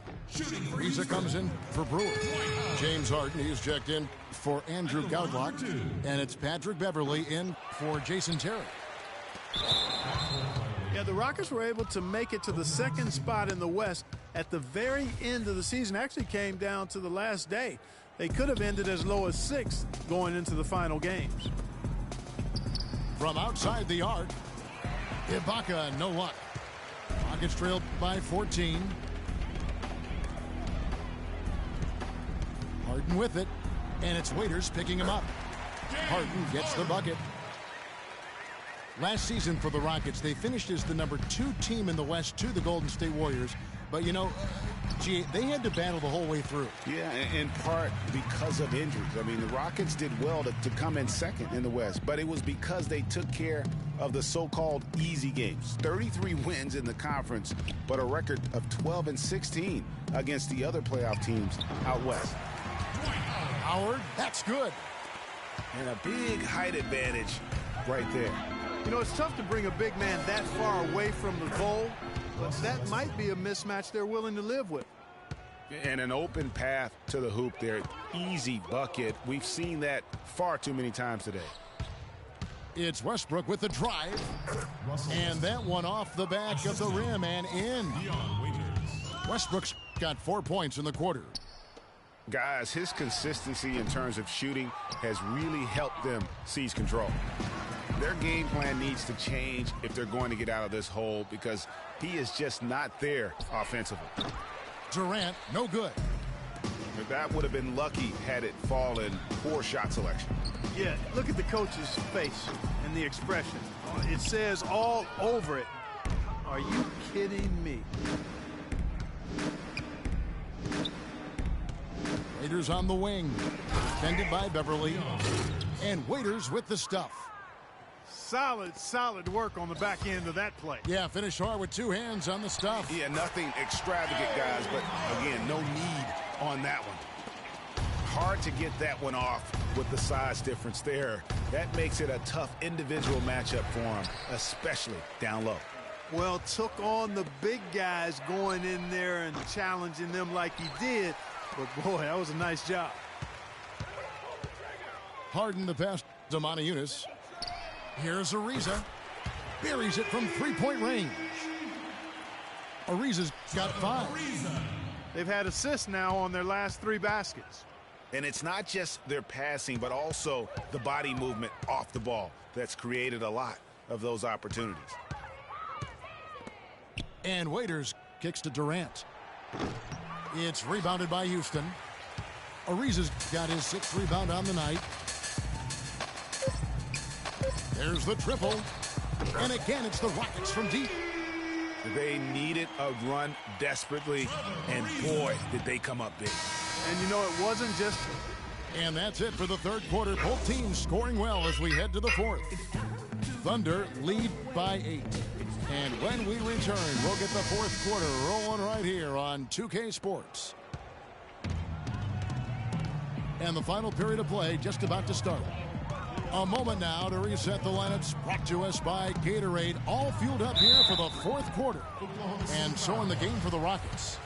Reza comes in for Brewer. James Harden, he's checked in for Andrew Gaudlock. And it's Patrick Beverly in for Jason Terry. Yeah, the Rockets were able to make it to the 2nd spot in the West at the very end of the season. Actually came down to the last day. They could have ended as low as 6th going into the final games. From outside the arc, Ibaka, no luck. Rockets trailed by 14. Harden with it, and it's Waiters picking him up. Harden gets the bucket. Last season for the Rockets, they finished as the number 2 team in the West to the Golden State Warriors. But, they had to battle the whole way through. Yeah, in part because of injuries. The Rockets did well to come in 2nd in the West, but it was because they took care of the so-called easy games. 33 wins in the conference, but a record of 12-16 against the other playoff teams out West. Howard, that's good. And a big height advantage right there. It's tough to bring a big man that far away from the goal, but that might be a mismatch they're willing to live with. And an open path to the hoop there. Easy bucket. We've seen that far too many times today. It's Westbrook with the drive. And that one off the back of the rim and in. Westbrook's got 4 points in the quarter. Guys, his consistency in terms of shooting has really helped them seize control. Their game plan needs to change if they're going to get out of this hole because he is just not there offensively. Durant, no good. But that would have been lucky had it fallen. Poor shot selection. Yeah, look at the coach's face and the expression. It says all over it. Are you kidding me? Waiters on the wing. Defended by Beverly. And Waiters with the stuff. Solid work on the back end of that play. Yeah, finish hard with 2 hands on the stuff. Yeah, nothing extravagant, guys, but again, no need on that one. Hard to get that one off with the size difference there. That makes it a tough individual matchup for him, especially down low. Well, took on the big guys going in there and challenging them like he did. But, boy, that was a nice job. Harden the pass to Montejunas. Here's Ariza. Buries it from three-point range. Ariza's got 5. They've had assists now on their last 3 baskets. And it's not just their passing, but also the body movement off the ball that's created a lot of those opportunities. And Waiters kicks to Durant. It's rebounded by Houston. Ariza's got his 6th rebound on the night. There's the triple. And again, it's the Rockets from deep. They needed a run desperately, and boy, did they come up big. And, you know, it wasn't just... And that's it for the third quarter. Both teams scoring well as we head to the fourth. Thunder lead by 8. And when we return, we'll get the fourth quarter rolling right here on 2K Sports. And the final period of play just about to start. A moment now to reset the lineups, brought to us by Gatorade, all fueled up here for the fourth quarter. And so in the game for the Rockets,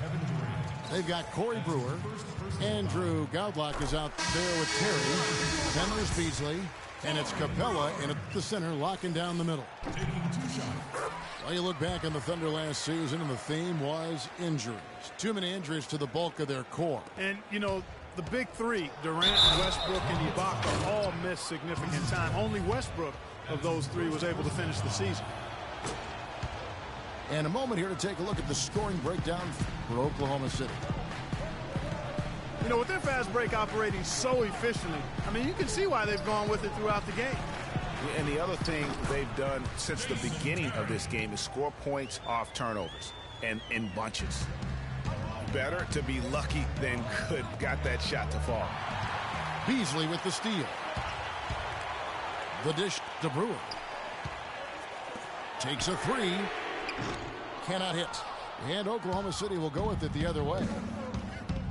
they've got Corey Brewer. Andrew Gaudlock is out there with Terry. Then there's Beasley. And it's Capella in at the center, locking down the middle. Well, you look back on the Thunder last season, and the theme was injuries. Too many injuries to the bulk of their core. And, you know, the big 3, Durant, Westbrook, and Ibaka, all missed significant time. Only Westbrook of those 3 was able to finish the season. And a moment here to take a look at the scoring breakdown for Oklahoma City. You know, with their fast break operating so efficiently, I mean, you can see why they've gone with it throughout the game. And the other thing they've done since the beginning of this game is score points off turnovers and in bunches. Better to be lucky than good. Got that shot to fall. Beasley with the steal. The dish to Brewer. Takes a 3. Cannot hit. And Oklahoma City will go with it the other way.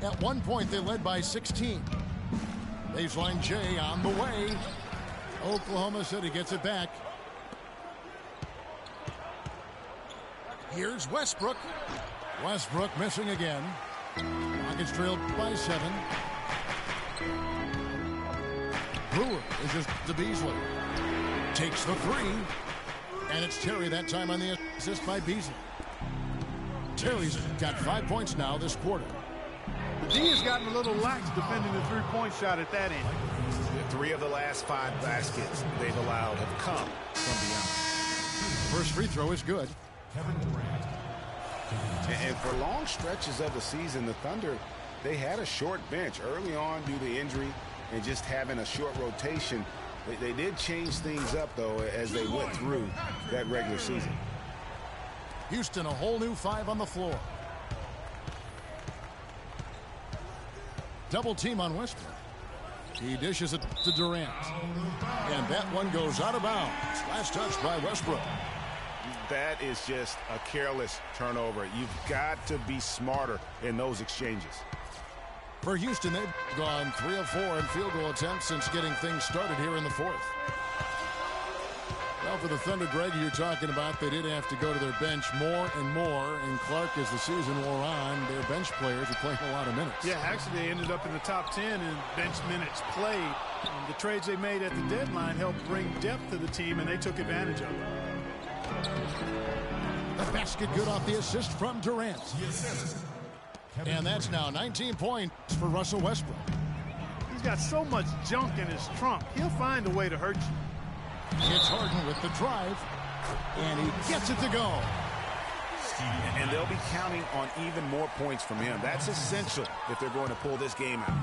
At one point, they led by 16. Baseline J on the way. Oklahoma City gets it back. Here's Westbrook. Westbrook missing again. Rockets trailed by 7. Brewer is just to Beasley. Takes the 3. And it's Terry that time on the assist by Beasley. Terry's got 5 points now this quarter. The D has gotten a little lax defending the three-point shot at that end. 3 of the last 5 baskets they've allowed have come from beyond. First free throw is good. And for long stretches of the season, the Thunder, they had a short bench early on due to injury and just having a short rotation. They did change things up, though, as they went through that regular season. Houston, a whole new 5 on the floor. Double team on Westbrook. He dishes it to Durant. And that one goes out of bounds. Last touch by Westbrook. That is just a careless turnover. You've got to be smarter in those exchanges. For Houston, they've gone 3 of 4 in field goal attempts since getting things started here in the fourth. Well, for the Thunder, Greg, you're talking about, they did have to go to their bench more and more. And Clark, as the season wore on, their bench players are playing a lot of minutes. Yeah, actually, they ended up in the top 10 in bench minutes played. And the trades they made at the deadline helped bring depth to the team, and they took advantage of it. The basket good off the assist from Durant. And that's now 19 points for Russell Westbrook. He's got so much junk in his trunk. He'll find a way to hurt you. It's Harden with the drive, and he gets it to go. And they'll be counting on even more points from him. That's essential if they're going to pull this game out.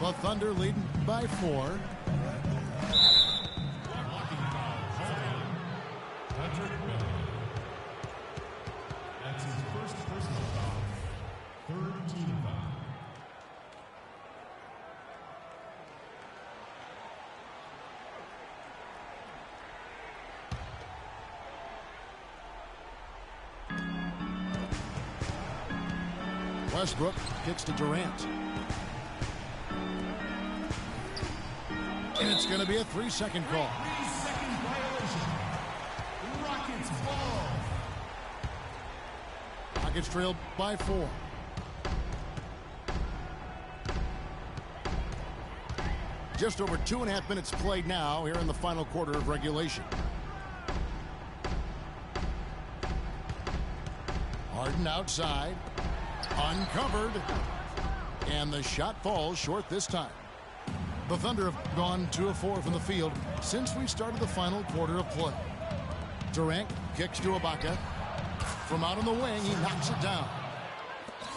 The Thunder leading by 4. That's his first personal foul. Third team foul. Westbrook kicks to Durant. And it's going to be a 3-second call. 3-second violation. Rockets ball. Rockets trail by 4. Just over 2.5 minutes played now here in the final quarter of regulation. Harden outside, uncovered, and the shot falls short this time. The Thunder have gone 2 of 4 from the field since we started the final quarter of play. Durant kicks to Ibaka. From out on the wing, he knocks it down.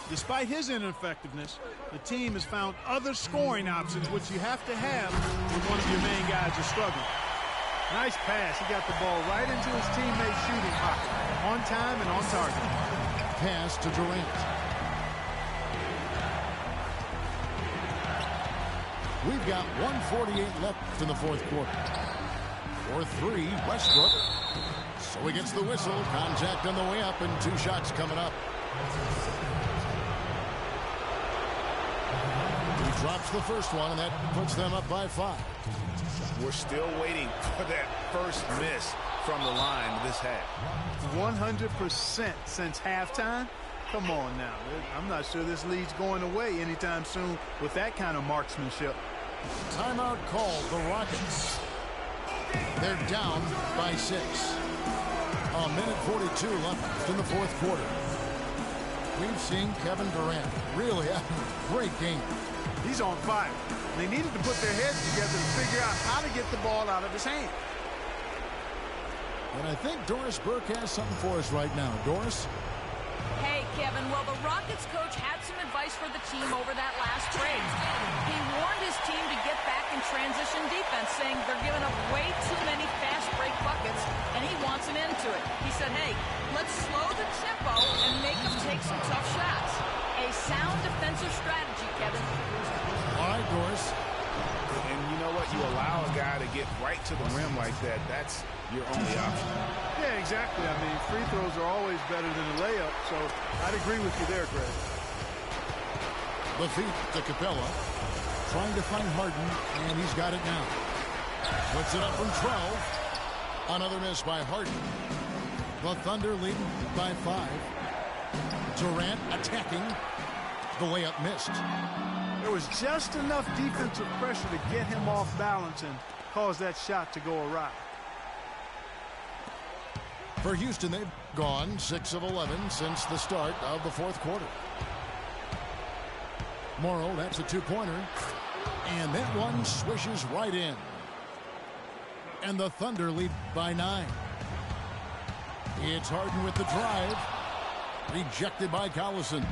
Despite his ineffectiveness, the team has found other scoring options, which you have to have when one of your main guys is struggling. Nice pass. He got the ball right into his teammate's shooting pocket. On time and on target. Pass to Durant. We've got 1:48 left in the fourth quarter. 4-3, Westbrook. So he gets the whistle. Contact on the way up and 2 shots coming up. He drops the first one, and that puts them up by 5. We're still waiting for that first miss from the line this half. 100% since halftime. Come on now. I'm not sure this lead's going away anytime soon with that kind of marksmanship. Timeout called. The Rockets. They're down by 6. 1:42 left in the fourth quarter. We've seen Kevin Durant really have a great game. He's on fire. They needed to put their heads together to figure out how to get the ball out of his hand. And I think Doris Burke has something for us right now. Doris? Hey, Kevin, well, the Rockets coach had some advice for the team over that last break. He warned his team to get back in transition defense, saying they're giving up way too many fast break buckets, and he wants an end to it. He said, hey, let's slow the tempo and make them take some tough shots. A sound defensive strategy, Kevin. All right, Doris. And you know what? You allow a guy to get right to the rim like that. That's your only option. Yeah, exactly. I mean, free throws are always better than a layup, so I'd agree with you there, Greg. The feed to Capella. Trying to find Harden, and he's got it now. Puts it up from 12. Another miss by Harden. The Thunder leading by 5. Durant attacking. The layup missed. There was just enough defensive pressure to get him off balance and cause that shot to go awry. For Houston, they've gone 6 of 11 since the start of the fourth quarter. Morrow, that's a 2-pointer. And that one swishes right in. And the Thunder lead by 9. It's Harden with the drive. Rejected by Collison.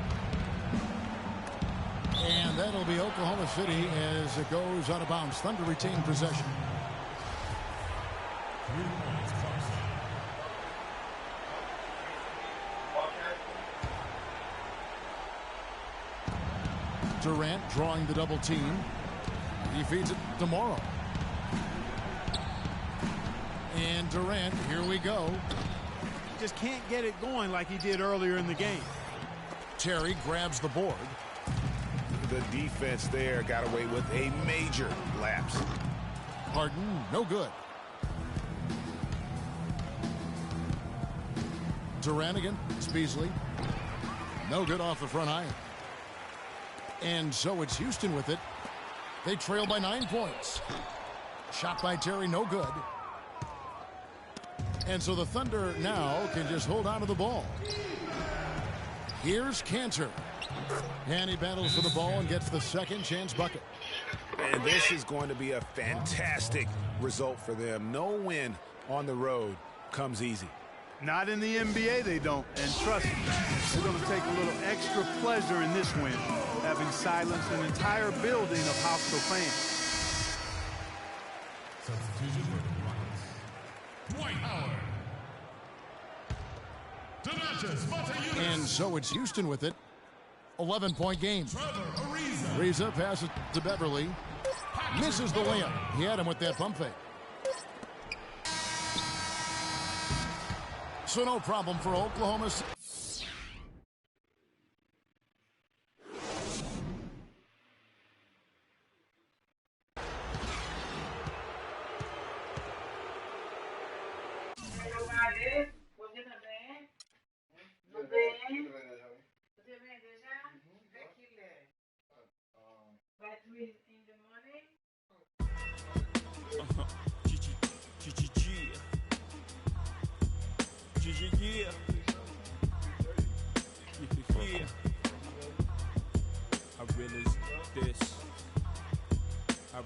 And that'll be Oklahoma City as it goes out of bounds. Thunder retain possession. Durant drawing the double team. He feeds it to Morrow. And Durant, here we go. Just can't get it going like he did earlier in the game. Terry grabs the board. The defense there got away with a major lapse. Harden, no good. Durant again, Beasley. No good off the front iron. And so it's Houston with it. They trail by 9 points. Shot by Terry, no good. And so the Thunder now can just hold on to the ball. Here's Cantor. And he battles for the ball and gets the second chance bucket. And this is going to be a fantastic result for them. No win on the road comes easy. Not in the NBA, they don't. And trust me, they're going to take a little extra pleasure in this win, having silenced an entire building of hostile fans. Substitution for the Rockets. Dwight Howard. Donatas Montaigne. And so it's Houston with it. 11-point game. Ariza passes to Beverly. Misses the layup. He had him with that pump fake. So no problem for Oklahoma.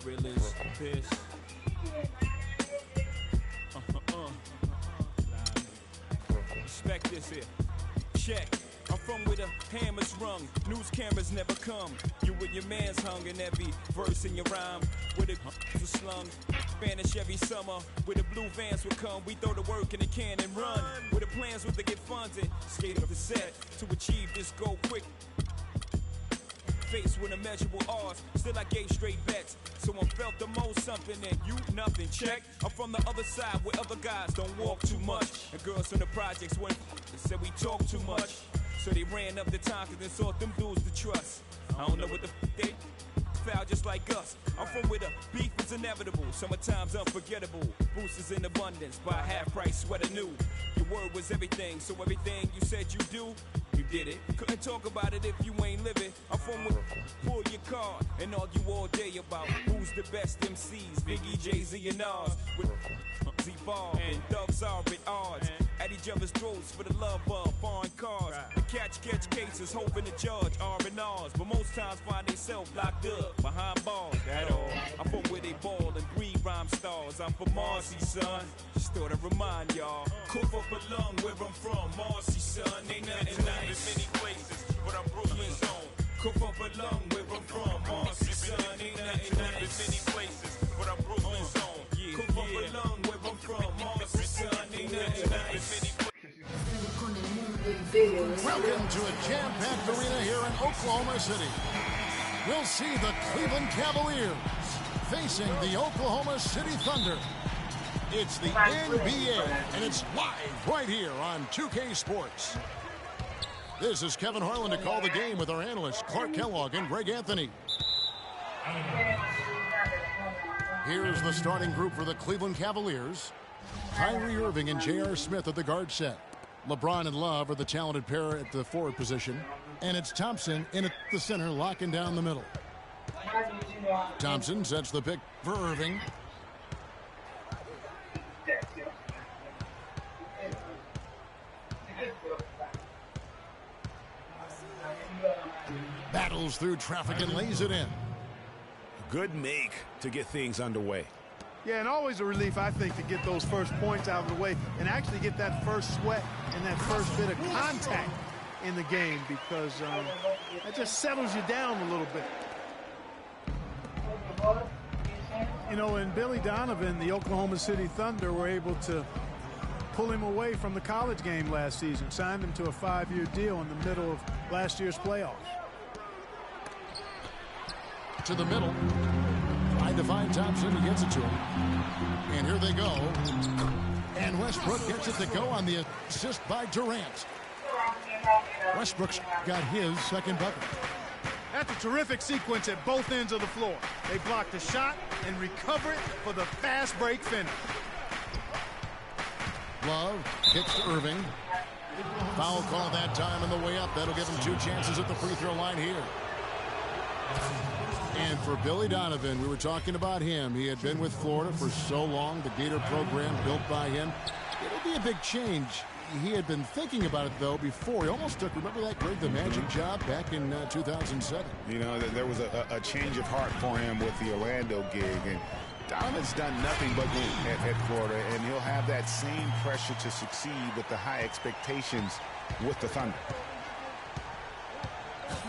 realest bitch. Respect this here. Check. I'm from where the hammer's rung, news cameras never come. You and your man's hung in every verse in your rhyme. Where the was slung, vanish every summer. Where the blue vans would come, we throw the work in the can and run. Where the plans was to get funded, skate up the set to achieve this goal quick. Faced with immeasurable odds, still I gave straight bets. Someone felt the most something and you nothing. Check. I'm from the other side where other guys don't walk too much. And girls from the projects went and said we talk too much. So they ran up the time cause they thought them dudes to trust. I don't know what the they foul just like us. I'm from where the beef is inevitable, summertime's unforgettable. Boosters in abundance, buy half price sweater new. Your word was everything, so everything you said you do, you did it. Couldn't talk about it if you ain't living. I'm from where pull your card and argue all day about who's the best MCs, Biggie, Jay-Z and Nas. With Z-Ball and thugs are at odds. At each other's throats for the love of foreign cars. The catch cases, hoping the judge R&Rs. But most times find themselves locked up behind bars. At all. I'm from where they ball and breed rhyme stars. I'm from Marcy, son. Just thought I'd remind y'all. Cough up a lung where I'm from. Marcy, son. Ain't nothing nice. Many places, but I'm Brooklyn's own. Cough up a lung where I'm from. Marcy, son. Ain't nothing nice. Many places, but I'm Brooklyn's own. Cough up a lung where I'm from. Marcy, son. Ain't nothing nice. Welcome to a jam-packed arena here in Oklahoma City. We'll see the Cleveland Cavaliers facing the Oklahoma City Thunder. It's the NBA, and it's live right here on 2K Sports. This is Kevin Harlan to call the game with our analysts Clark Kellogg and Greg Anthony. Here's the starting group for the Cleveland Cavaliers. Kyrie Irving and J.R. Smith at the guard set. LeBron and Love are the talented pair at the forward position. And it's Thompson in at the center, locking down the middle. Thompson sets the pick for Irving. Battles through traffic and lays it in. Good make to get things underway. Yeah, and always a relief, I think, to get those first points out of the way and actually get that first sweat and that first bit of contact in the game, because that just settles you down a little bit. You know, and Billy Donovan, the Oklahoma City Thunder, were able to pull him away from the college game last season, signed him to a 5-year deal in the middle of last year's playoffs. To the middle. Trying to find Thompson, he gets it to him. And here they go. And Westbrook gets it to go on the assist by Durant. Westbrook's got his second bucket. That's a terrific sequence at both ends of the floor. They block the shot and recover it for the fast break finish. Love kicks to Irving. Foul call that time on the way up. That'll give him 2 chances at the free throw line here. And for Billy Donovan, we were talking about him. He had been with Florida for so long, the Gator program built by him. It'll be a big change. He had been thinking about it, though, before. He almost took, remember that Greg the Magic job back in 2007? You know, there was a change of heart for him with the Orlando gig. And Donovan's done nothing but win at Florida, and he'll have that same pressure to succeed with the high expectations with the Thunder.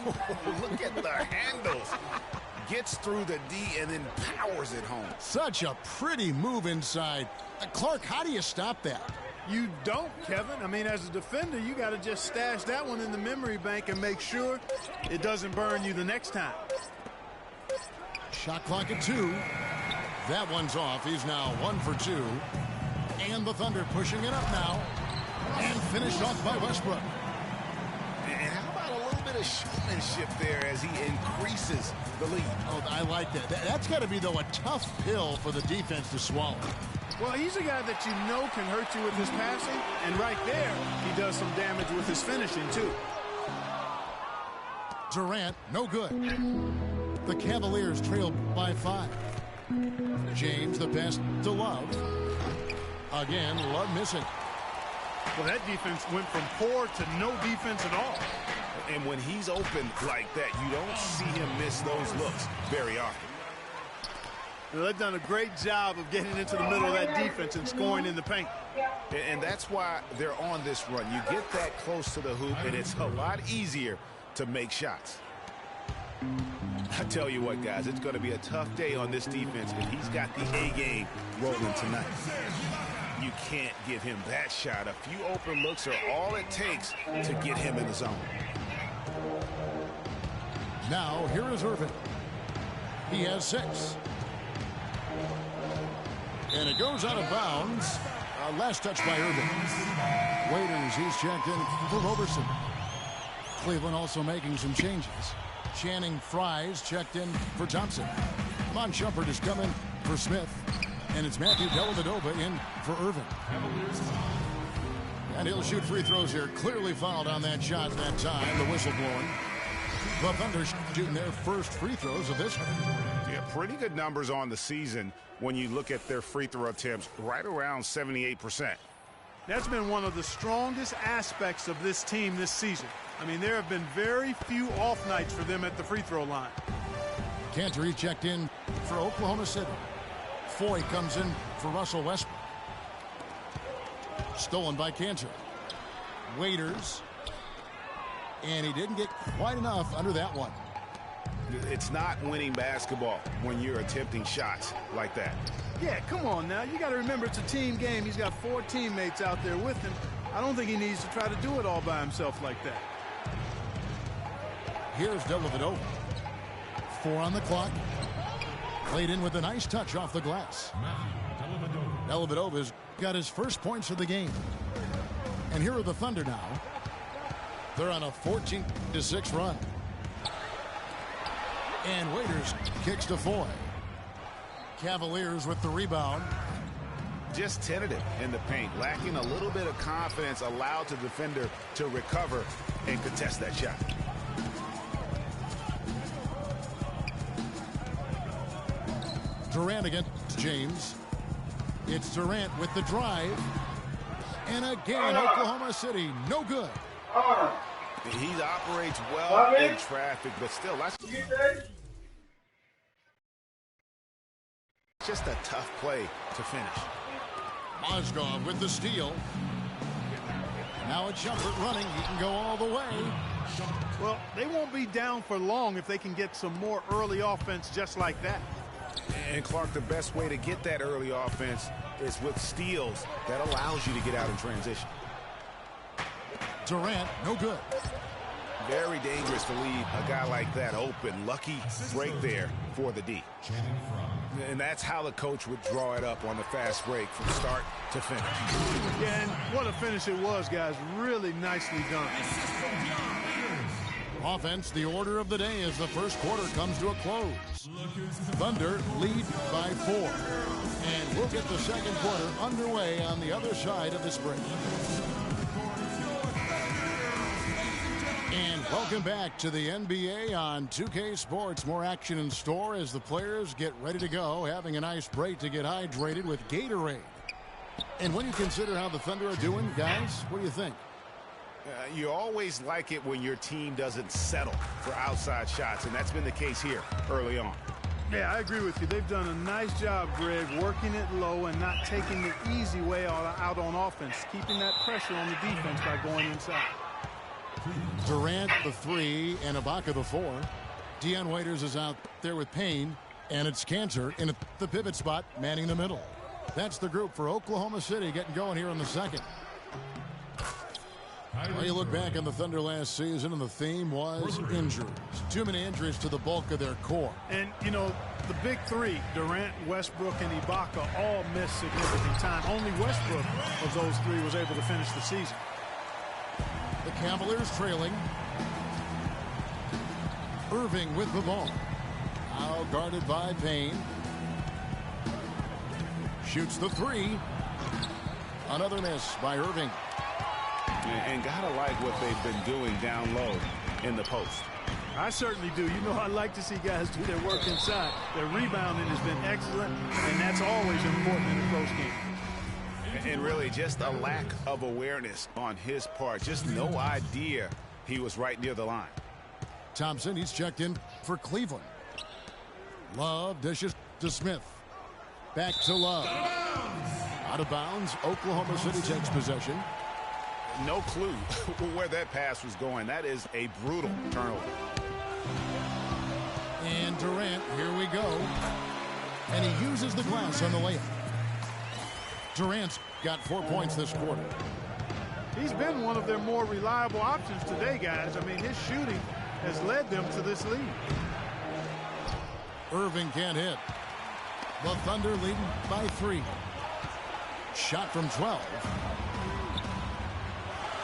Look at the handles. Gets through the D and then powers it home. Such a pretty move inside. Clark, how do you stop that? You don't, Kevin. I mean, as a defender, you got to just stash that one in the memory bank and make sure it doesn't burn you the next time. Shot clock at 2. That one's off. He's now 1 for 2. And the Thunder pushing it up now. And finished off by Westbrook. And how about a little bit of showmanship there as he increases the lead? Oh, I like that. That's got to be, though, a tough pill for the defense to swallow. Well, he's a guy that you know can hurt you with his passing, and right there, he does some damage with his finishing, too. Durant, no good. The Cavaliers trail by 5. James, the pass to Love. Again, Love missing. Well, that defense went from poor to no defense at all. And when he's open like that, you don't see him miss those looks very often. You know, they've done a great job of getting into the middle of that defense and scoring in the paint. And that's why they're on this run. You get that close to the hoop, and it's a lot easier to make shots. I tell you what, guys, it's going to be a tough day on this defense, and he's got the A game rolling tonight. You can't give him that shot. A few open looks are all it takes to get him in the zone. Now, here is Irving. He has 6. And it goes out of bounds. Last touch by Irving. Waiters, he's checked in for Roberson. Cleveland also making some changes. Channing Fries checked in for Thompson. Mon Shumpert is coming for Smith. And it's Matthew Dellavedova in for Irving. And he'll shoot free throws here. Clearly fouled on that shot that time. The whistle blowing. The Thunder shooting their first free throws of this. Yeah, pretty good numbers on the season when you look at their free throw attempts, right around 78%. That's been one of the strongest aspects of this team this season. I mean, there have been very few off nights for them at the free throw line. Cantor, he checked in for Oklahoma City. Foy comes in for Russell Westbrook. Stolen by Cantor. Waiters. And he didn't get quite enough under that one. It's not winning basketball when you're attempting shots like that. Yeah, come on now. You got to remember it's a team game. He's got 4 teammates out there with him. I don't think he needs to try to do it all by himself like that. Here's Dellavedova. 4 on the clock. Played in with a nice touch off the glass. Dellavedova's got his first points of the game. And here are the Thunder now. They're on a 14-6 run. And Waiters kicks to Foy. Cavaliers with the rebound. Just tentative in the paint, lacking a little bit of confidence, allowed the defender to recover and contest that shot. Durant against James. It's Durant with the drive. And again, Oklahoma City, no good. He operates well in traffic, but still, that's just a tough play to finish. Mozgov with the steal. Now it's Shumpert running. He can go all the way. Well, they won't be down for long if they can get some more early offense just like that. And Clark, the best way to get that early offense is with steals that allows you to get out in transition. Durant, no good. Very dangerous to leave a guy like that open. Lucky break there for the D. And that's how the coach would draw it up on the fast break from start to finish. Yeah, and what a finish it was, guys. Really nicely done. Offense, the order of the day as the first quarter comes to a close. Thunder lead by 4. And we'll get the second quarter underway on the other side of this break. And welcome back to the NBA on 2K Sports. More action in store as the players get ready to go, having a nice break to get hydrated with Gatorade. And when you consider how the Thunder are doing, guys, what do you think? You always like it when your team doesn't settle for outside shots, and that's been the case here early on. Yeah, I agree with you. They've done a nice job, Greg, working it low and not taking the easy way out on offense, keeping that pressure on the defense by going inside. Durant the 3 and Ibaka the 4. Dion Waiters is out there with Payne, and it's Cantor in the pivot spot manning the middle. That's the group for Oklahoma City getting going here in the second. Well, you look back on the Thunder last season, and the theme was injuries. Too many injuries to the bulk of their core. And, you know, the big 3, Durant, Westbrook, and Ibaka, all missed significant time. Only Westbrook of those 3 was able to finish the season. The Cavaliers trailing. Irving with the ball. Now guarded by Payne. Shoots the 3. Another miss by Irving. And gotta like what they've been doing down low in the post. I certainly do. You know, I like to see guys do their work inside. Their rebounding has been excellent, and that's always important in a close game. And really just a lack of awareness on his part. Just no idea he was right near the line. Thompson, he's checked in for Cleveland. Love dishes to Smith. Back to Love. Out of bounds. Oklahoma City takes possession. No clue where that pass was going. That is a brutal turnover. And Durant, here we go. And he uses the glass on the layup. Durant's got 4 points this quarter. He's been one of their more reliable options today, guys. I mean, his shooting has led them to this lead. Irving can't hit. The Thunder leading by 3. Shot from 12.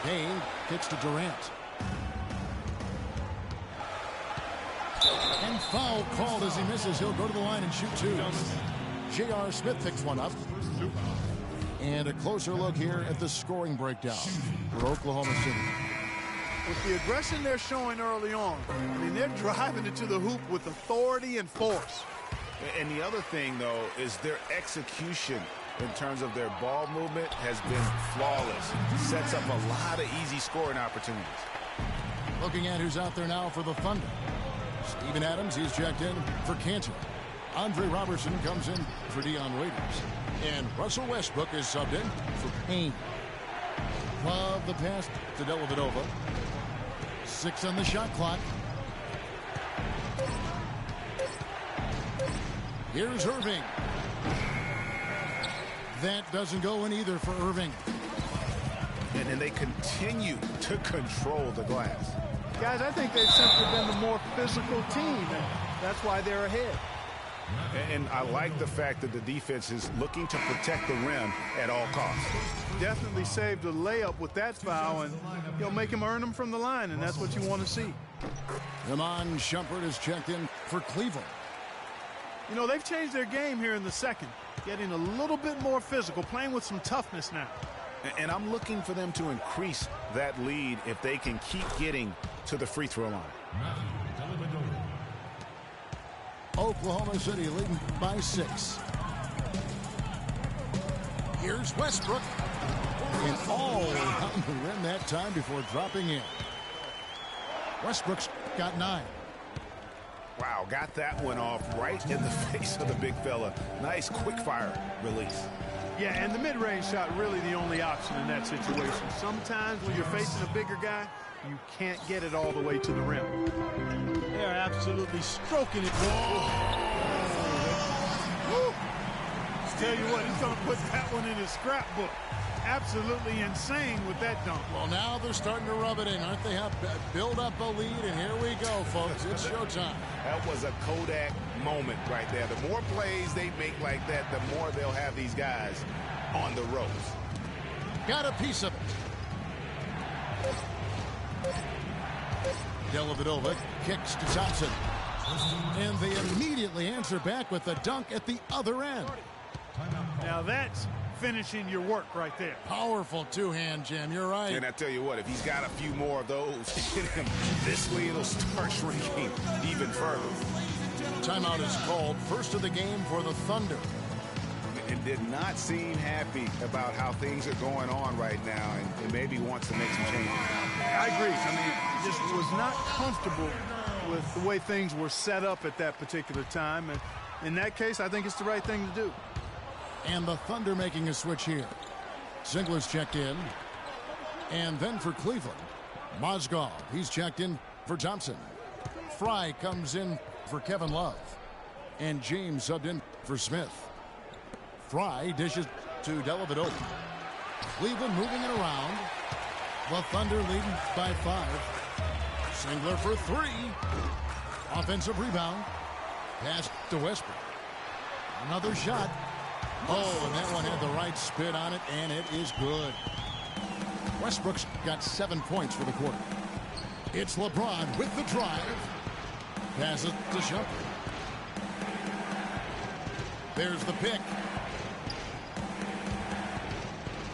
Kane kicks to Durant. And foul called as he misses. He'll go to the line and shoot 2. J.R. Smith picks one up. And a closer look here at the scoring breakdown for Oklahoma City. With the aggression they're showing early on, I mean, they're driving it to the hoop with authority and force. And the other thing, though, is their execution in terms of their ball movement has been flawless. Sets up a lot of easy scoring opportunities. Looking at who's out there now for the Thunder. Steven Adams, he's checked in for Cantor. Andre Robertson comes in for Dion Waiters. And Russell Westbrook is subbed in for Payne. Love the pass to Dellavedova. 6 on the shot clock. Here's Irving. That doesn't go in either for Irving. And then they continue to control the glass. Guys, I think they've simply been the more physical team, and that's why they're ahead. And I like the fact that the defense is looking to protect the rim at all costs. Definitely saved a layup with that foul, and he'll make him earn them from the line, and that's what you want to see. Iman Shumpert is checked in for Cleveland. You know, they've changed their game here in the second, getting a little bit more physical, playing with some toughness now. And I'm looking for them to increase that lead if they can keep getting to the free throw line. Oklahoma City leading by 6. Here's Westbrook. And all on the rim that time before dropping in. Westbrook's got 9. Wow, got that one off right in the face of the big fella. Nice quick fire release. Yeah, and the mid-range shot really the only option in that situation. Sometimes when you're facing a bigger guy, you can't get it all the way to the rim. They're absolutely stroking it. Woo! Tell you what, he's going to put that one in his scrapbook. Absolutely insane with that dunk. Well, now they're starting to rub it in, aren't they? Build up a lead, and here we go, folks. It's showtime. That was a Kodak moment right there. The more plays they make like that, the more they'll have these guys on the ropes. Got a piece of it. Dellavedova kicks to Thompson. And they immediately answer back with a dunk at the other end. Now that's finishing your work right there. Powerful two-hand jam. You're right. And I tell you what, if he's got a few more of those, this lead will start shrinking even further. Timeout is called. First of the game for the Thunder. And did not seem happy about how things are going on right now, and maybe wants to make some changes. I agree. I mean, just was not comfortable with the way things were set up at that particular time. And in that case, I think it's the right thing to do. And the Thunder making a switch here. Ziegler's checked in. And then for Cleveland, Mozgov. He's checked in for Thompson. Fry comes in for Kevin Love. And James subbed in for Smith. Fry dishes to Dellavedova. Cleveland moving it around. The Thunder leading by 5. Ziegler for 3. Offensive rebound. Pass to Westbrook. Another shot. Oh, and that one had the right spin on it, and it is good. Westbrook's got 7 points for the quarter. It's LeBron with the drive. Passes to Shumpert. There's the pick.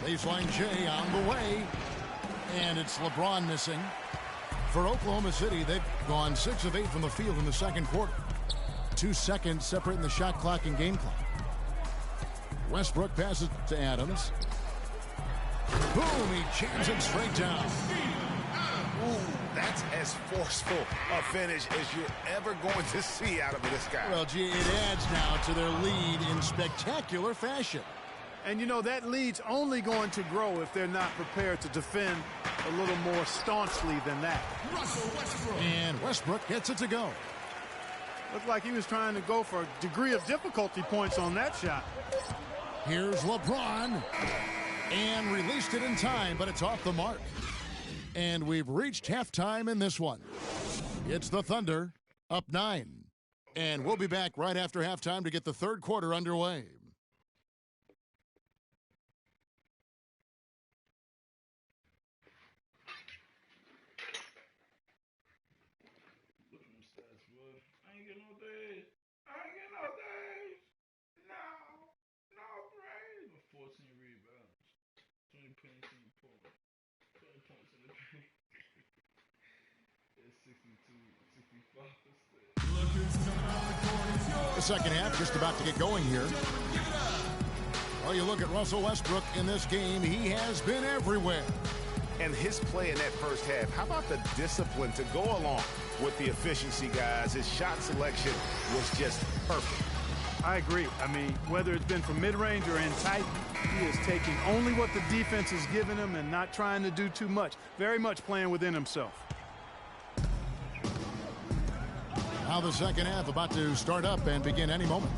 Baseline J on the way. And it's LeBron missing. For Oklahoma City, they've gone 6 of 8 from the field in the second quarter. 2 seconds separating the shot clock and game clock. Westbrook passes to Adams. Boom, he jams it straight down. Ooh. That's as forceful a finish as you're ever going to see out of this guy. Well, gee, it adds now to their lead in spectacular fashion. And, you know, that lead's only going to grow if they're not prepared to defend a little more staunchly than that. And Westbrook gets it to go. Looked like he was trying to go for a degree of difficulty points on that shot. Here's LeBron. And released it in time, but it's off the mark. And we've reached halftime in this one. It's the Thunder up 9. And we'll be back right after halftime to get the third quarter underway. The second half just about to get going here. Well, you look at Russell Westbrook in this game. He has been everywhere. And his play in that first half, how about the discipline to go along with the efficiency, guys? His shot selection was just perfect. I agree. I mean, whether it's been from mid-range or in tight, he is taking only what the defense is giving him and not trying to do too much. Very much playing within himself. Now the second half about to start up and begin any moment.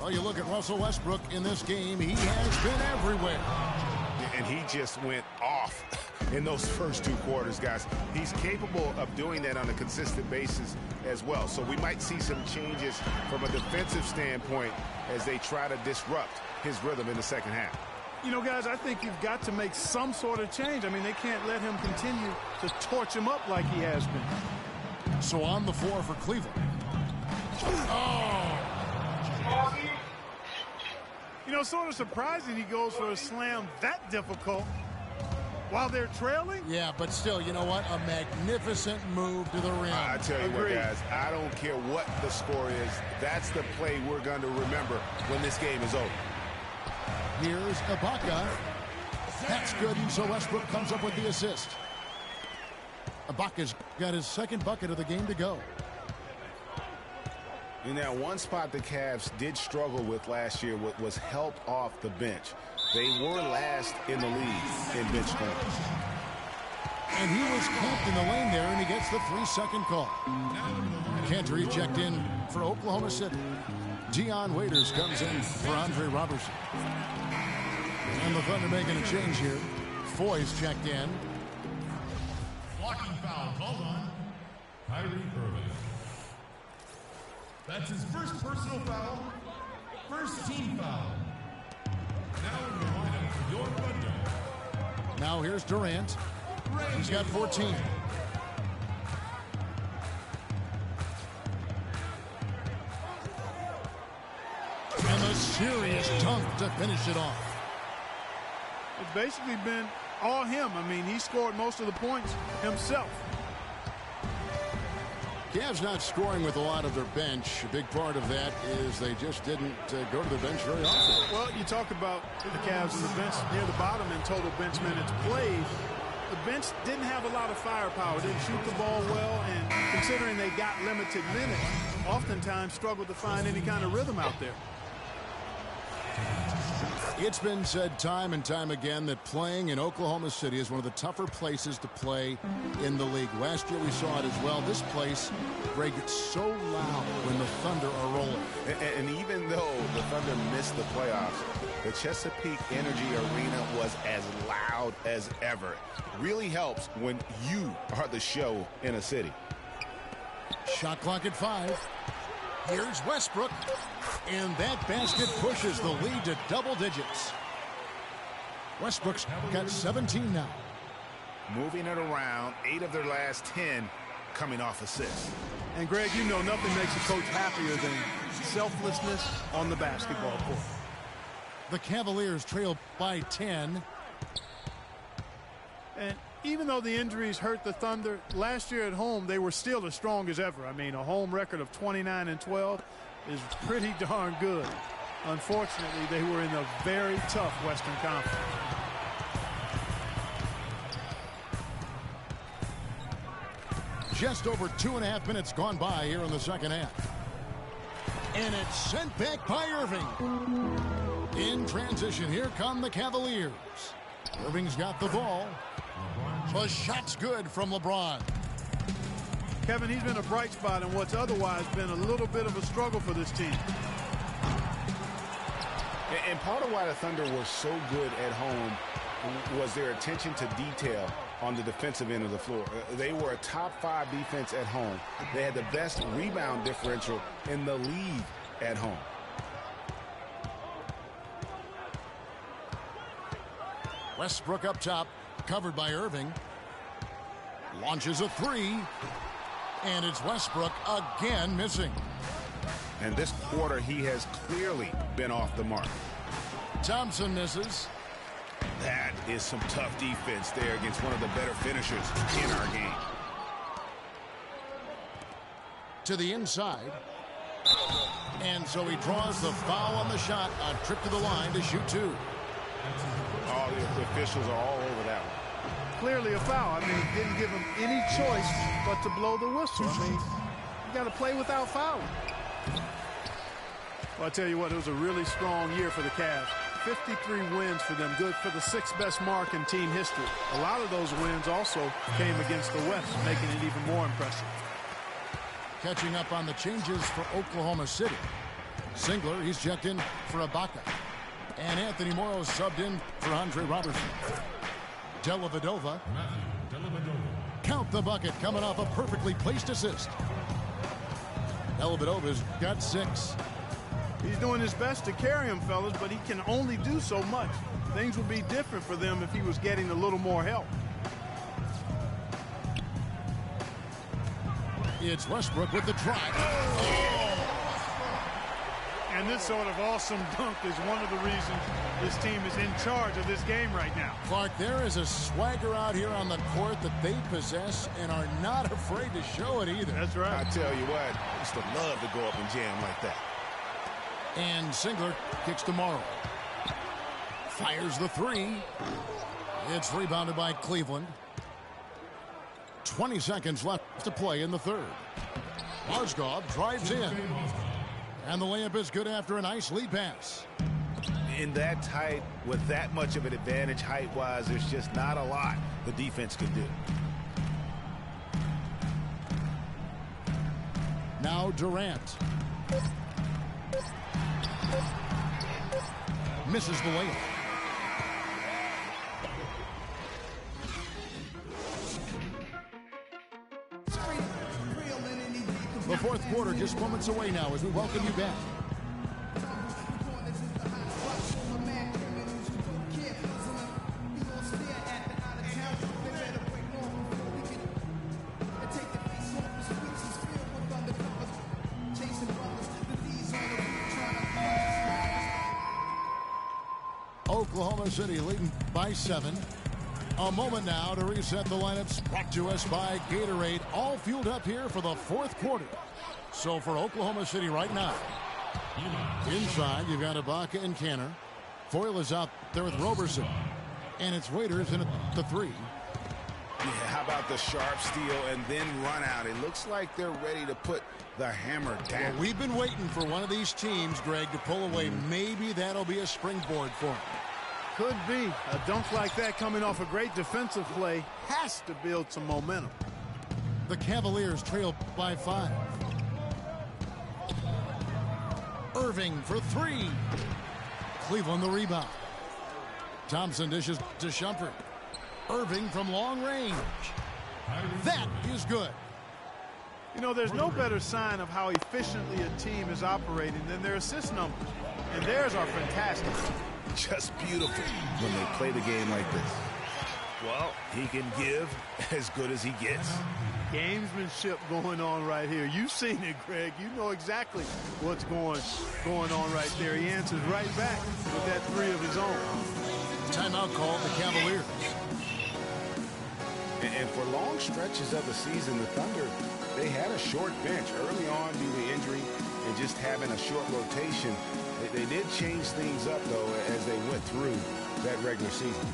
Well, you look at Russell Westbrook in this game. He has been everywhere. And he just went off in those first two quarters, guys. He's capable of doing that on a consistent basis as well. So we might see some changes from a defensive standpoint as they try to disrupt his rhythm in the second half. You know, guys, I think you've got to make some sort of change. I mean, they can't let him continue to torch him up like he has been. So on the floor for Cleveland. Oh! You know, sort of surprising he goes for a slam that difficult while they're trailing. Yeah, but still, you know what? A magnificent move to the rim. I tell you what, guys, I don't care what the score is. That's the play we're going to remember when this game is over. Here's Ibaka. That's good, and so Westbrook comes up with the assist. Ibaka's got his second bucket of the game to go. In that one spot the Cavs did struggle with last year was help off the bench. They were last in the league in bench points. And he was camped in the lane there, and he gets the 3-second call. Cantor checked in for Oklahoma City. Dion Waiters comes in for Andre Robertson. And the Thunder making a change here. Foy's checked in. Blocking foul called on Kyrie Irving. That's his first personal foul, first team foul. Now in the lineup for your Thunder. Now here's Durant. He's got 14. And a serious dunk to finish it off. It's basically been all him. I mean, he scored most of the points himself. Cavs not scoring with a lot of their bench. A big part of that is they just didn't go to the bench very often. Well, you talk about the Cavs and the bench near the bottom in total bench minutes played. The bench didn't have a lot of firepower, didn't shoot the ball well, and considering they got limited minutes, oftentimes struggled to find any kind of rhythm out there. It's been said time and time again that playing in Oklahoma City is one of the tougher places to play in the league. Last year we saw it as well. This place, Greg, gets so loud when the Thunder are rolling. And even though the Thunder missed the playoffs, the Chesapeake Energy Arena was as loud as ever. It really helps when you are the show in a city. Shot clock at 5. Here's Westbrook. And that basket pushes the lead to double digits. Westbrook's got 17 now. Moving it around, 8 of their last 10 coming off assists. And, Greg, you know nothing makes a coach happier than selflessness on the basketball court. The Cavaliers trail by 10. And even though the injuries hurt the Thunder, last year at home they were still as strong as ever. I mean, a home record of 29-12 is pretty darn good. Unfortunately, they were in a very tough Western Conference. Just over 2.5 minutes gone by here in the second half. And it's sent back by Irving. In transition, here come the Cavaliers. Irving's got the ball. The shot's good from LeBron. Kevin, he's been a bright spot in what's otherwise been a little bit of a struggle for this team. And part of why the Thunder were so good at home was their attention to detail on the defensive end of the floor. They were a top 5 defense at home. They had the best rebound differential in the league at home. Westbrook up top, covered by Irving. Launches a 3. And it's Westbrook again missing. And this quarter, he has clearly been off the mark. Thompson misses. That is some tough defense there against one of the better finishers in our game. To the inside. And so he draws the foul on the shot. A trip to the line to shoot 2. Oh, the officials are all over that one. Clearly a foul. I mean, he didn't give him any choice but to blow the whistle. I mean, you got to play without fouling. Well, I tell you what, it was a really strong year for the Cavs. 53 wins for them, good for the 6th best mark in team history. A lot of those wins also came against the West, making it even more impressive. Catching up on the changes for Oklahoma City. Singler, he's checked in for Ibaka. And Anthony Morrow subbed in for Andre Robertson. Dellavedova. Count the bucket, coming off a perfectly placed assist. Dellavedova's got 6. He's doing his best to carry him, fellas, but he can only do so much. Things would be different for them if he was getting a little more help. It's Westbrook with the drive. Oh! And this sort of awesome dunk is one of the reasons this team is in charge of this game right now. Clark, there is a swagger out here on the court that they possess and are not afraid to show it either. That's right. I tell you what, I used to love to go up and jam like that. And Singler kicks to Morrow. Fires the 3. It's rebounded by Cleveland. 20 seconds left to play in the third. Mozgov drives in. And the layup is good after a nice lead pass. In that tight, with that much of an advantage height-wise, there's just not a lot the defense can do. Now Durant. Misses the layup. The fourth quarter just moments away now as we welcome you back. Oklahoma City leading by 7. A moment now to reset the lineups. Brought to us by Gatorade. All fueled up here for the fourth quarter. So for Oklahoma City right now, inside you've got Ibaka and Kanter. Foyle is out there with Roberson. And it's Waiters in at the 3. Yeah, how about the sharp steal and then run out? It looks like they're ready to put the hammer down. Well, we've been waiting for one of these teams, Greg, to pull away. Maybe that'll be a springboard for them. Could be. A dunk like that coming off a great defensive play has to build some momentum. The Cavaliers trail by 5. Irving for 3. Cleveland the rebound. Thompson dishes to Shumpert. Irving from long range. That is good. You know, there's no better sign of how efficiently a team is operating than their assist numbers. And theirs are fantastic. Just beautiful when they play the game like this. Well, he can give as good as he gets. Gamesmanship going on right here. You've seen it, Greg. You know exactly what's going on right there. He answers right back with that 3 of his own. Timeout called the Cavaliers. And for long stretches of the season, the Thunder, they had a short bench early on due to injury and just having a short rotation. They did change things up, though, as they went through that regular season.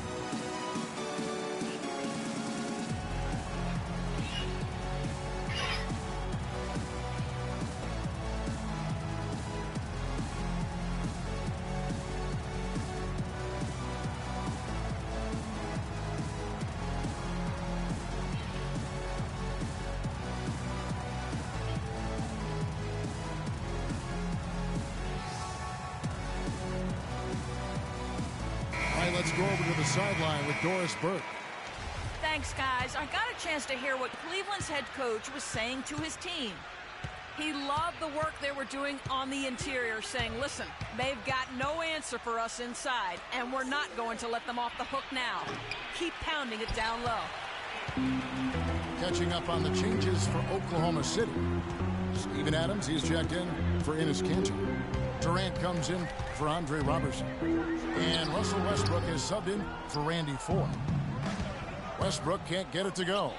let's go over to the sideline with Doris Burke. Thanks, guys. I got a chance to hear what Cleveland's head coach was saying to his team. He loved the work they were doing on the interior, saying, listen, they've got no answer for us inside, and we're not going to let them off the hook now. Keep pounding it down low. Catching up on the changes for Oklahoma City. Steven Adams, he's checked in for Enes Kanter. Durant comes in for Andre Robertson. And Russell Westbrook is subbed in for Randy Ford. Westbrook can't get it to go.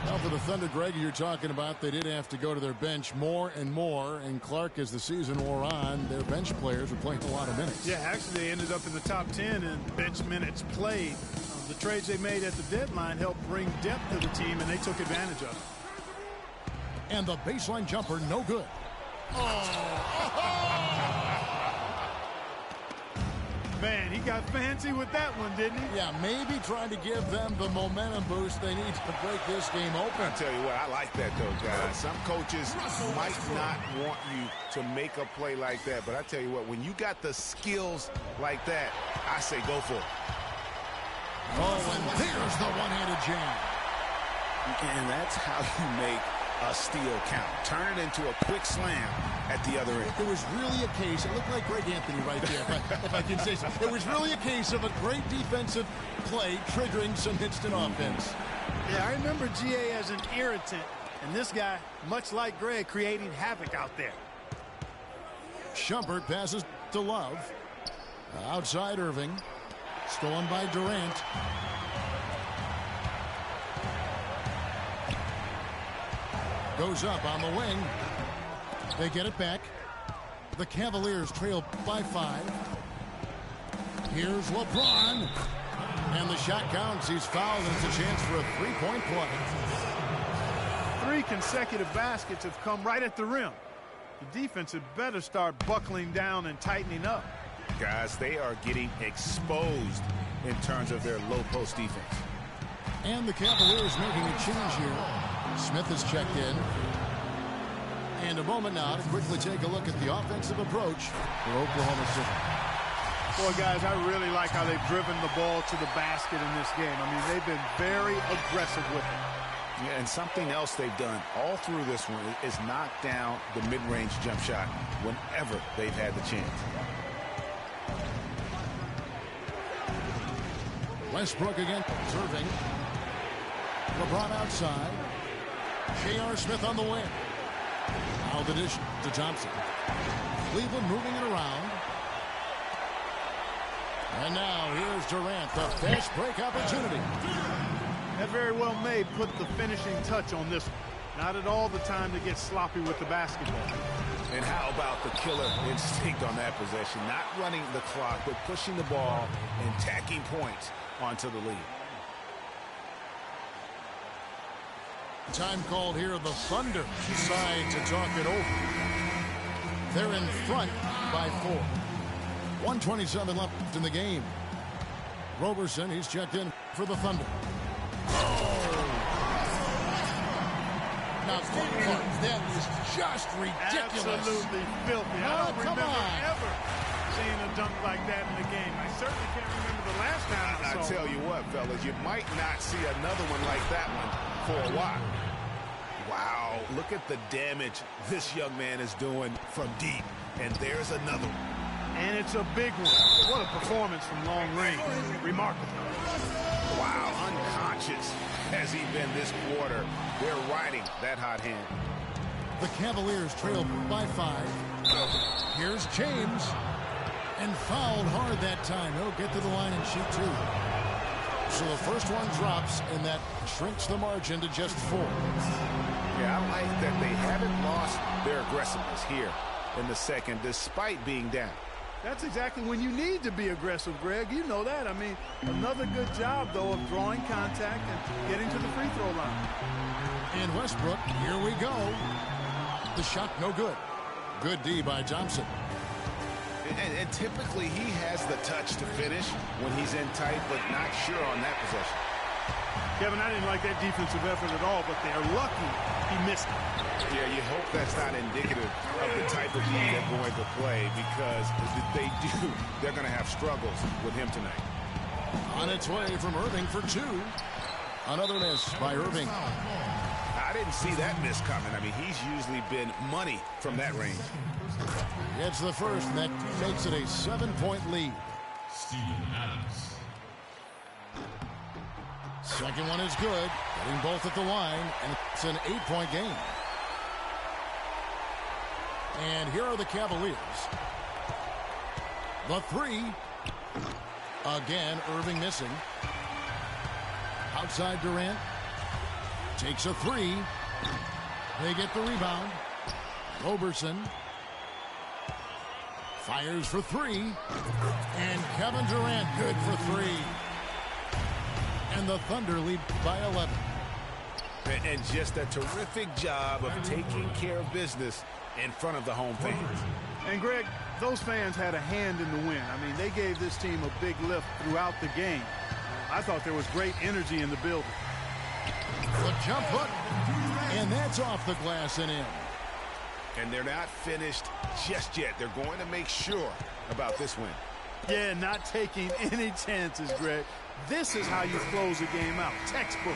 Now for the Thunder, Greg, you're talking about, they did have to go to their bench more and more. And Clark, as the season wore on, their bench players were playing a lot of minutes. Yeah, actually, they ended up in the top 10 in bench minutes played. The trades they made at the deadline helped bring depth to the team, and they took advantage of it. And the baseline jumper, no good. Man, he got fancy with that one, didn't he? Yeah, maybe trying to give them the momentum boost they need to break this game open. I'll tell you what, I like that, though, guys. Some coaches might not want you to make a play like that, but I tell you what, when you got the skills like that, I say go for it. Oh, and there's the one-handed jam. And that's how you make a steal count. Turn it into a quick slam at the other end. It was really a case, it looked like Greg Anthony right there, if I can say so. It was really a case of a great defensive play triggering some instant offense. Yeah, I remember GA as an irritant, and this guy, much like Greg, creating havoc out there. Shumpert passes to Love. Outside Irving. Stolen by Durant. Goes up on the wing. They get it back. The Cavaliers trail by 5. Here's LeBron. And the shot counts. He's fouled, and it's a chance for a three-point play. 3 consecutive baskets have come right at the rim. The defense had better start buckling down and tightening up. Guys, they are getting exposed in terms of their low post defense. And the Cavaliers making a change here. Smith is checked in. And a moment now to quickly take a look at the offensive approach for Oklahoma City. Boy, guys, I really like how they've driven the ball to the basket in this game. I mean, they've been very aggressive with it. Yeah, and something else they've done all through this one is knock down the mid-range jump shot whenever they've had the chance. Westbrook again serving. LeBron outside. J.R. Smith on the wing. Now the dish to Thompson. Cleveland moving it around. And now here's Durant, the fast break opportunity. That very well may put the finishing touch on this one. Not at all the time to get sloppy with the basketball. And how about the killer instinct on that possession? Not running the clock, but pushing the ball and tacking points onto the lead. Time called here. The Thunder decide to talk it over. They're in front by 4. 1:27 left in the game. Roberson, he's checked in for the Thunder. Now, Clark, that is just ridiculous. Absolutely filthy. I don't remember ever seeing a dunk like that in the game. I certainly can't remember the last time I saw it. I tell you what, fellas, you might not see another one like that one for a while. Wow, look at the damage this young man is doing from deep. And there's another one. And it's a big one. What a performance from long range. Remarkable. Wow, unconscious has he been this quarter. They're riding that hot hand. The Cavaliers trail by 5. Here's James. And fouled hard that time. He'll get to the line and shoot 2. So the first one drops, and that shrinks the margin to just 4. Yeah, I like that they haven't lost their aggressiveness here in the second, despite being down. That's exactly when you need to be aggressive, Greg. You know that. I mean, another good job, though, of drawing contact and getting to the free throw line. And Westbrook, here we go. The shot no good. Good D by Thompson. And typically he has the touch to finish when he's in tight, but not sure on that possession. Kevin, I didn't like that defensive effort at all, but they're lucky He missed it. Yeah, you hope that's not indicative of the type of game they're going to play, because if they do, they're going to have struggles with him tonight. On its way from Irving for two. Another miss by Irving. I didn't see that miss coming. I mean, he's usually been money from that range. It's the first, and that makes it a 7-point lead. Steven Adams. Second one is good. Getting both at the line, and it's an 8-point game. And here are the Cavaliers. The three. Again, Irving missing. Outside Durant. Takes a three. They get the rebound. Roberson. Fires for three. And Kevin Durant good for three. And the Thunder lead by 11. And just a terrific job of taking care of business in front of the home fans. And, Greg, those fans had a hand in the win. I mean, they gave this team a big lift throughout the game. I thought there was great energy in the building. The jump hook. And that's off the glass and in. And they're not finished just yet. They're going to make sure about this win. Yeah, not taking any chances, Greg. This is how you close a game out. Textbook.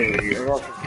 opportunity